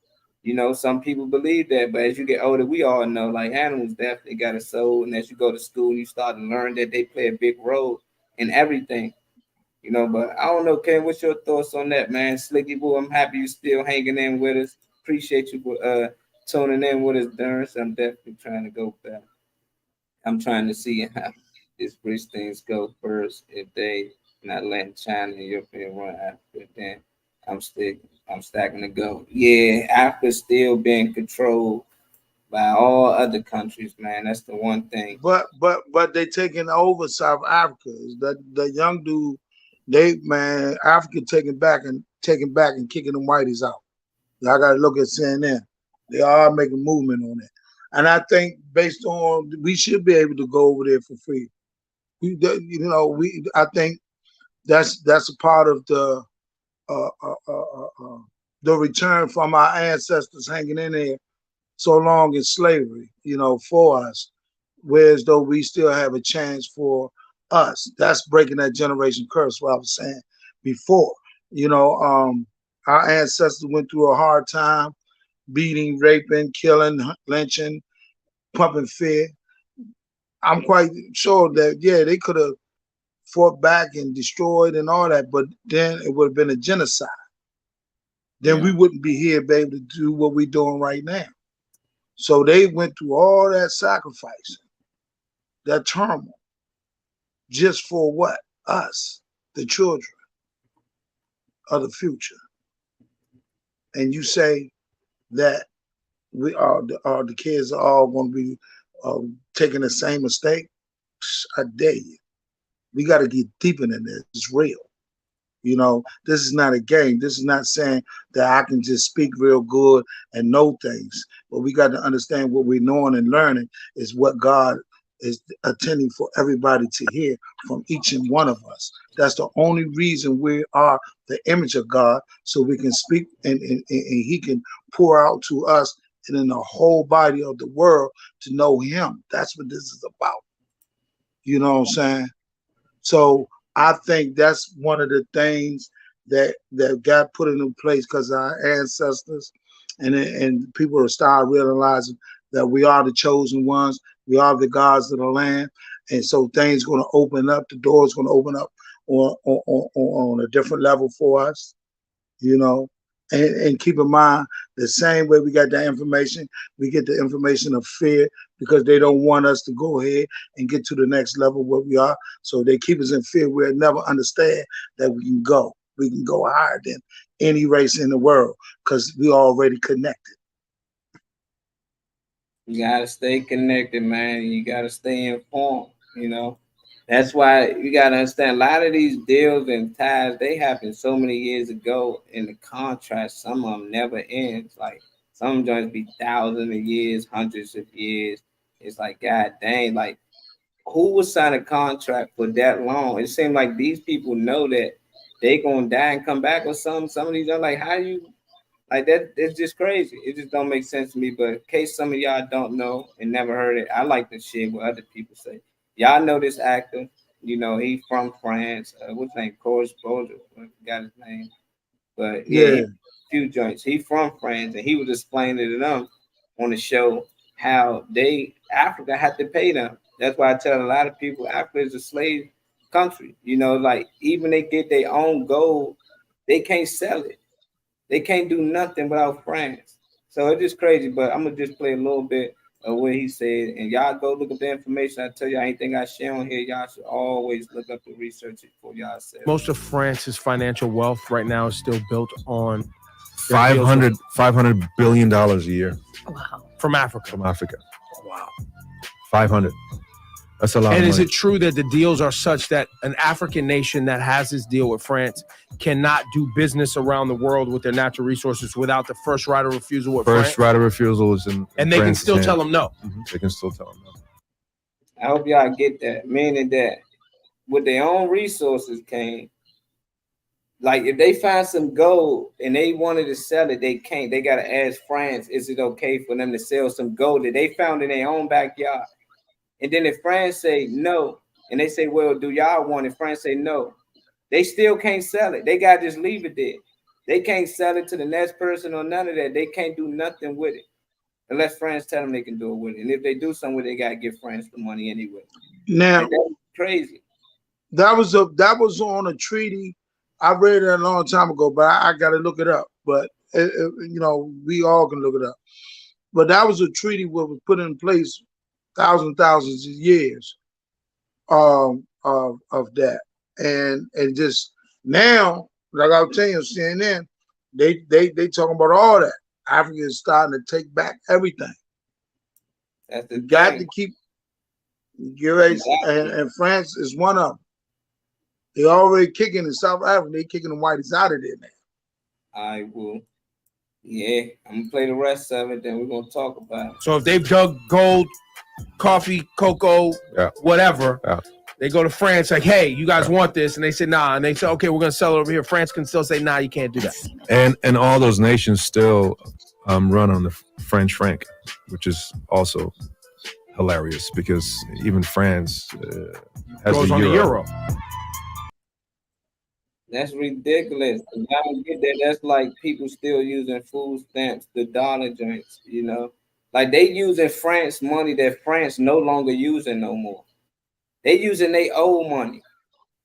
[SPEAKER 3] You know, some people believe that, but as you get older, we all know like animals definitely got a soul. And as you go to school, you start to learn that they play a big role in everything. You know, but I don't know, Ken, what's your thoughts on that, man? Slicky Boo, I'm happy you still hanging in with us. Appreciate you for tuning in with us, Darren. So I'm definitely trying to go back. I'm trying to see how these rich things go first. If they not letting China and European run Africa, then I'm stacking to go. Yeah, Africa's still being controlled by all other countries, man. That's the one thing.
[SPEAKER 4] But they taking over South Africa. That the young dude, Africa taking back and kicking them whiteys out. I gotta look at CNN. They are making movement on it. And I think based on we should be able to go over there for free. I think that's a part of the return from our ancestors hanging in there so long in slavery, for us, whereas though we still have a chance for us. That's breaking that generation curse, what I was saying before. Our ancestors went through a hard time, beating, raping, killing, lynching, pumping fear. I'm quite sure that, yeah, they could have fought back and destroyed and all that, but then it would have been a genocide. Then we wouldn't be here, be able to do what we're doing right now. So they went through all that sacrifice, that turmoil, just for what? Us, the children of the future. And you say that we are the kids are all going to be taking the same mistake? I dare you. We got to get deeper in this. It's real. This is not a game. This is not saying that I can just speak real good and know things. But we got to understand what we're knowing and learning is what God is intending for everybody to hear from each and one of us. That's the only reason we are the image of God, so we can speak and he can pour out to us and in the whole body of the world to know him. That's what this is about. You know what I'm saying? So I think that's one of the things that got put into place because our ancestors and people are start realizing that we are the chosen ones. We are the gods of the land. And so things going to open up. The door's going to open up on a different level for us, And keep in mind, the same way we got that information, we get the information of fear because they don't want us to go ahead and get to the next level where we are. So they keep us in fear. We'll never understand that we can go. We can go higher than any race in the world because we already connected.
[SPEAKER 3] You gotta stay connected, man. You gotta stay informed, That's why you gotta understand a lot of these deals and ties, they happened so many years ago in the contract. Some of them never ends. Like some joints be thousands of years, hundreds of years. It's like, God dang, like who would sign a contract for that long? It seemed like these people know that they gonna die and come back or something. Some of these are like, how you like that? It's just crazy. It just don't make sense to me. But in case some of y'all don't know and never heard it, I like to share what other people say. Y'all know this actor, he from France. What's his name? Coach Bojo. I forgot his name. But yeah, few joints. He from France, and he was explaining to them on the show how Africa had to pay them That's why I tell a lot of people Africa is a slave country. You know, like even they get their own gold, they can't sell it. They can't do nothing without France. So it's just crazy. But I'm gonna just play a little bit of what he said, and y'all go look up the information. I tell you anything I share on here, y'all should always look up the research it for y'all self.
[SPEAKER 8] Most of France's financial wealth right now is still built on
[SPEAKER 9] $500 billion a year
[SPEAKER 2] Wow.
[SPEAKER 8] from Africa.
[SPEAKER 9] from Africa.
[SPEAKER 7] Wow.
[SPEAKER 9] 500. That's a lot
[SPEAKER 8] And
[SPEAKER 9] of
[SPEAKER 8] is
[SPEAKER 9] money.
[SPEAKER 8] it true that the deals are such that an African nation that has this deal with France cannot do business around the world with their natural resources without the first right of refusal with
[SPEAKER 9] First
[SPEAKER 8] France?
[SPEAKER 9] right of refusal is in
[SPEAKER 8] And they can
[SPEAKER 9] France's
[SPEAKER 8] still
[SPEAKER 9] hand.
[SPEAKER 8] tell them no.
[SPEAKER 9] They can still tell them no.
[SPEAKER 3] I hope y'all get that. Meaning that with their own resources came. Like if they find some gold and they wanted to sell it, they can't. They gotta ask France, is it okay for them to sell some gold that they found in their own backyard? And then if France say no, and they say, well, do y'all want it? France say no. They still can't sell it. They gotta just leave it there. They can't sell it to the next person or none of that. They can't do nothing with it. Unless France tell them they can do it with it. And if they do something with it, they gotta give France the money anyway.
[SPEAKER 4] Now
[SPEAKER 3] Like, that's crazy.
[SPEAKER 4] that was on a treaty. I read it a long time ago, but I got to look it up. But you know, we all can look it up. But that was a treaty what was put in place thousands of years of that, and just now, like I was telling you, CNN, they talking about all that. Africa is starting to take back everything.
[SPEAKER 3] That's the
[SPEAKER 4] You got
[SPEAKER 3] thing.
[SPEAKER 4] to keep. You're right, and France is one of them. They already kicking in South Africa. They kicking the whiteys out of there now.
[SPEAKER 3] I will. Yeah, I'm gonna play the rest of it. Then we're gonna talk about it.
[SPEAKER 8] So if they've dug gold, coffee, cocoa,
[SPEAKER 9] Yeah.
[SPEAKER 8] whatever,
[SPEAKER 9] Yeah.
[SPEAKER 8] they go to France like, hey, you guys want this? And they say, nah. And they say, okay, we're going to sell it over here. France can still say, nah, you can't do that.
[SPEAKER 9] And all those nations still run on the French franc, which is also hilarious because even France has
[SPEAKER 8] Goes
[SPEAKER 9] the
[SPEAKER 8] on the
[SPEAKER 9] euro.
[SPEAKER 8] euro.
[SPEAKER 3] That's ridiculous. Y'all don't get that. That's like people still using food stamps, the dollar joints, you know. Like they using France money that France no longer using no more. They using their old money.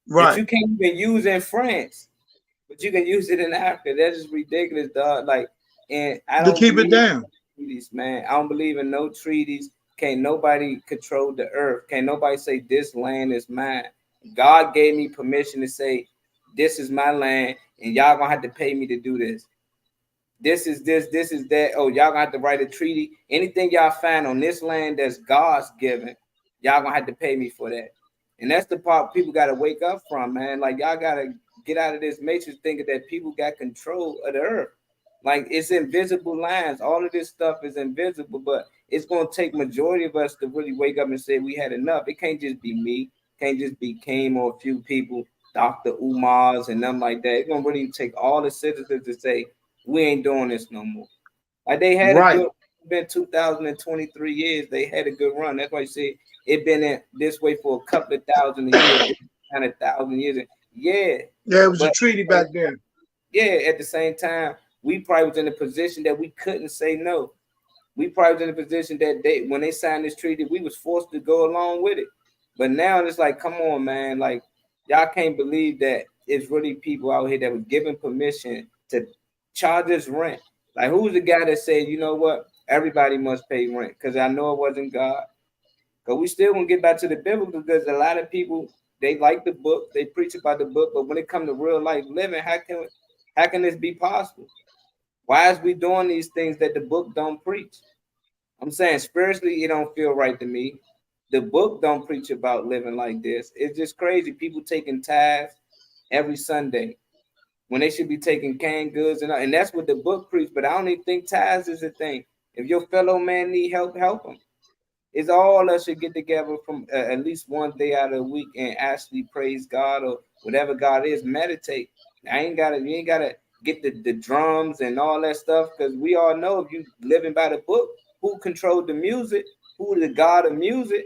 [SPEAKER 3] That you
[SPEAKER 4] Right.
[SPEAKER 3] can't even use in France, but you can use it in Africa. That's just ridiculous, dog. Like, and I
[SPEAKER 4] To
[SPEAKER 3] don't
[SPEAKER 4] keep it
[SPEAKER 3] believe
[SPEAKER 4] down.
[SPEAKER 3] in treaties, man. I don't believe in no treaties. Can't nobody control the earth. Can't nobody say this land is mine. God gave me permission to say this is my land, and y'all gonna have to pay me to do this. This is this, this is that. Oh, y'all gonna have to write a treaty. Anything y'all find on this land that's God's given, y'all gonna have to pay me for that. And that's the part people gotta wake up from, man. Like y'all gotta get out of this matrix thinking that people got control of the earth. Like it's invisible lines. All of this stuff is invisible, but it's gonna take majority of us to really wake up and say we had enough. It can't just be me, can't just be Kim or a few people, Dr. Umars and them like that. It's gonna really take all the citizens to say we ain't doing this no more. Like they had
[SPEAKER 4] Right.
[SPEAKER 3] a good been 2023 years, they had a good run. That's why you see it been in this way for a couple of thousand years, 100,000 years. Yeah,
[SPEAKER 4] Yeah, it was a
[SPEAKER 3] but
[SPEAKER 4] treaty back then.
[SPEAKER 3] yeah, at the same time, we probably was in a position that we couldn't say no. We probably was in a position that they when they signed this treaty, we was forced to go along with it. But now it's like, come on, man, like y'all can't believe that it's really people out here that was given permission to charge us rent. Like who's the guy that said, you know what, everybody must pay rent? Because I know it wasn't God. Because we still gonna get back to the biblical because a lot of people they like the book, they preach about the book, but when it comes to real life living, how can this be possible? Why is we doing these things that the book don't preach? I'm saying spiritually, it don't feel right to me. The book don't preach about living like this. It's just crazy. People taking tithes every Sunday when they should be taking canned goods and that's what the book preach. But I don't even think tithes is a thing. If your fellow man need help, help him. It's all us should get together from at least one day out of the week and actually praise God or whatever God is. Meditate. You ain't gotta get the drums and all that stuff because we all know if you living by the book, who controlled the music, who the God of music.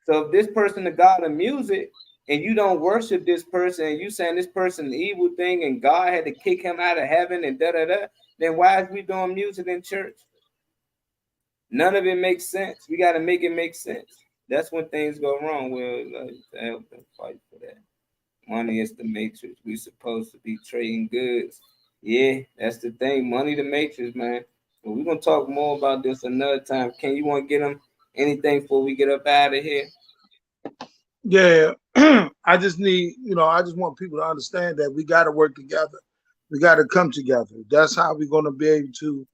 [SPEAKER 3] So if this person the God of music and you don't worship this person and you saying this person the evil thing and God had to kick him out of heaven and then why is we doing music in church? None of it makes sense. We got to make it make sense. that's when things go wrong. We'll help them fight for that. Money is the matrix. We supposed to be trading goods. Yeah, that's the thing. Money the matrix, man. But we're gonna talk more about this another time. Can you want to get them anything before we get up out of here?
[SPEAKER 4] Yeah, I just need, I just want people to understand that we got to work together. We got to come together. That's how we're going to be able to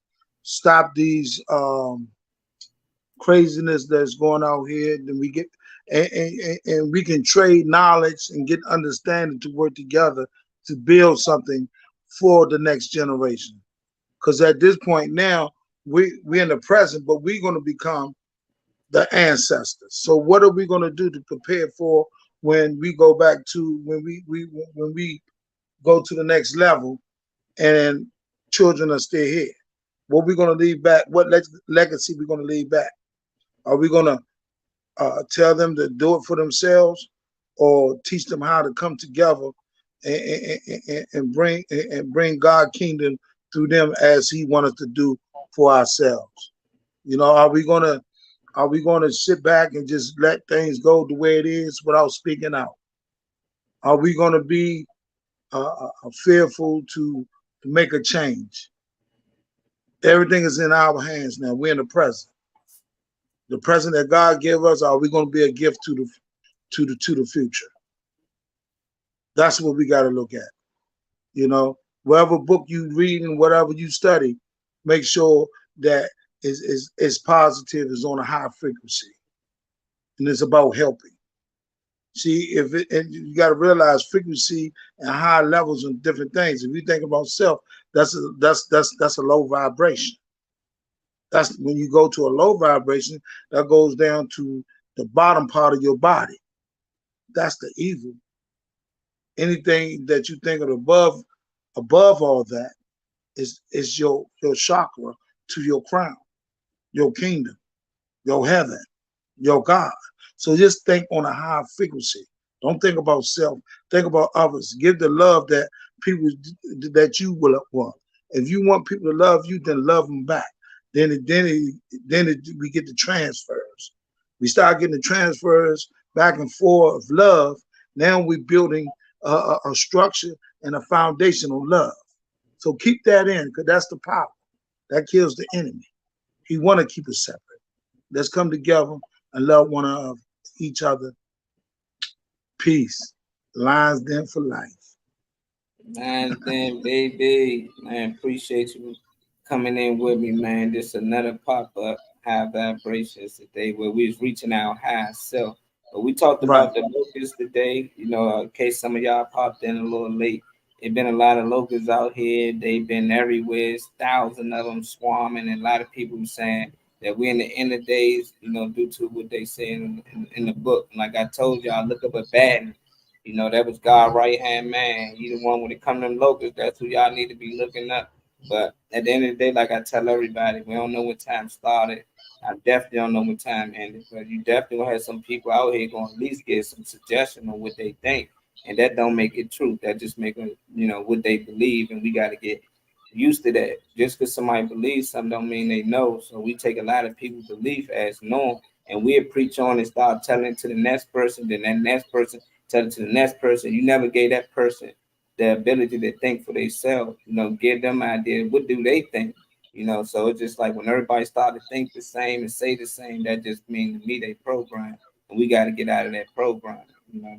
[SPEAKER 4] stop these craziness that's going out here. Then we get, and we can trade knowledge and get understanding to work together to build something for the next generation. Because at this point now, we're in the present, but we're going to become the ancestors. So what are we going to do to prepare for when we go back to when we go to the next level and children are still here? What we going to leave back? What legacy we going to leave back? Are we going to tell them to do it for themselves, or teach them how to come together and bring God's kingdom through them as He wants us to do for ourselves? Are we going to sit back and just let things go the way it is without speaking out? Are we going to be fearful to make a change? Everything is in our hands now. We're in the present. The present that God gave us, are we going to be a gift to the future? That's what we got to look at. Whatever book you read and whatever you study, make sure that is positive, is on a high frequency, and it's about helping. See, and you got to realize frequency and high levels and different things. If you think about self, that's a low vibration. That's when you go to a low vibration, that goes down to the bottom part of your body. That's the evil. Anything that you think of above all that is your chakra to your crown, your kingdom, your heaven, your God. So just think on a high frequency. Don't think about self. Think about others. Give the love that people that you will want. If you want people to love you, then love them back. Then we get the transfers. We start getting the transfers back and forth of love. Now we're building a structure and a foundation on love. So keep that in, because that's the power that kills the enemy. He want to keep us separate. Let's come together and love one of each other. Peace. Lions Den for life.
[SPEAKER 3] Lions Den, baby. Man, appreciate you coming in with me, man. This another pop-up High Vibrations today, where we was reaching our high self. But we talked about the locusts today. In case some of y'all popped in a little late. There's been a lot of locusts out here. They've been everywhere. It's thousands of them swarming, and a lot of people saying that we're in the end of days, due to what they say in the book. Like I told y'all, look up Abaddon. That was God's right-hand man. He the one when it comes to them locusts, that's who y'all need to be looking up. But at the end of the day, like I tell everybody, we don't know what time started. I definitely don't know what time ended. But you definitely will have some people out here going to at least get some suggestion on what they think. And that don't make it true. That just make it, what they believe. And we got to get used to that. Just because somebody believes something don't mean they know. So we take a lot of people's belief as known, and we preach on and start telling it to the next person, then that next person tell it to the next person. You never gave that person the ability to think for themselves. Give them an idea. What do they think? So it's just like when everybody started to think the same and say the same, that just means to me they program, and we got to get out of that program.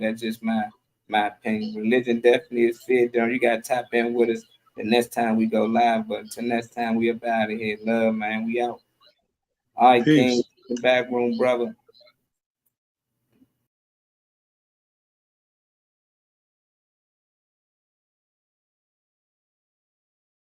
[SPEAKER 3] That's just my opinion. Religion definitely is fear. You got to tap in with us the next time we go live. But until next time, we up out of here. Love, man. We out. All right, King, the back room, brother.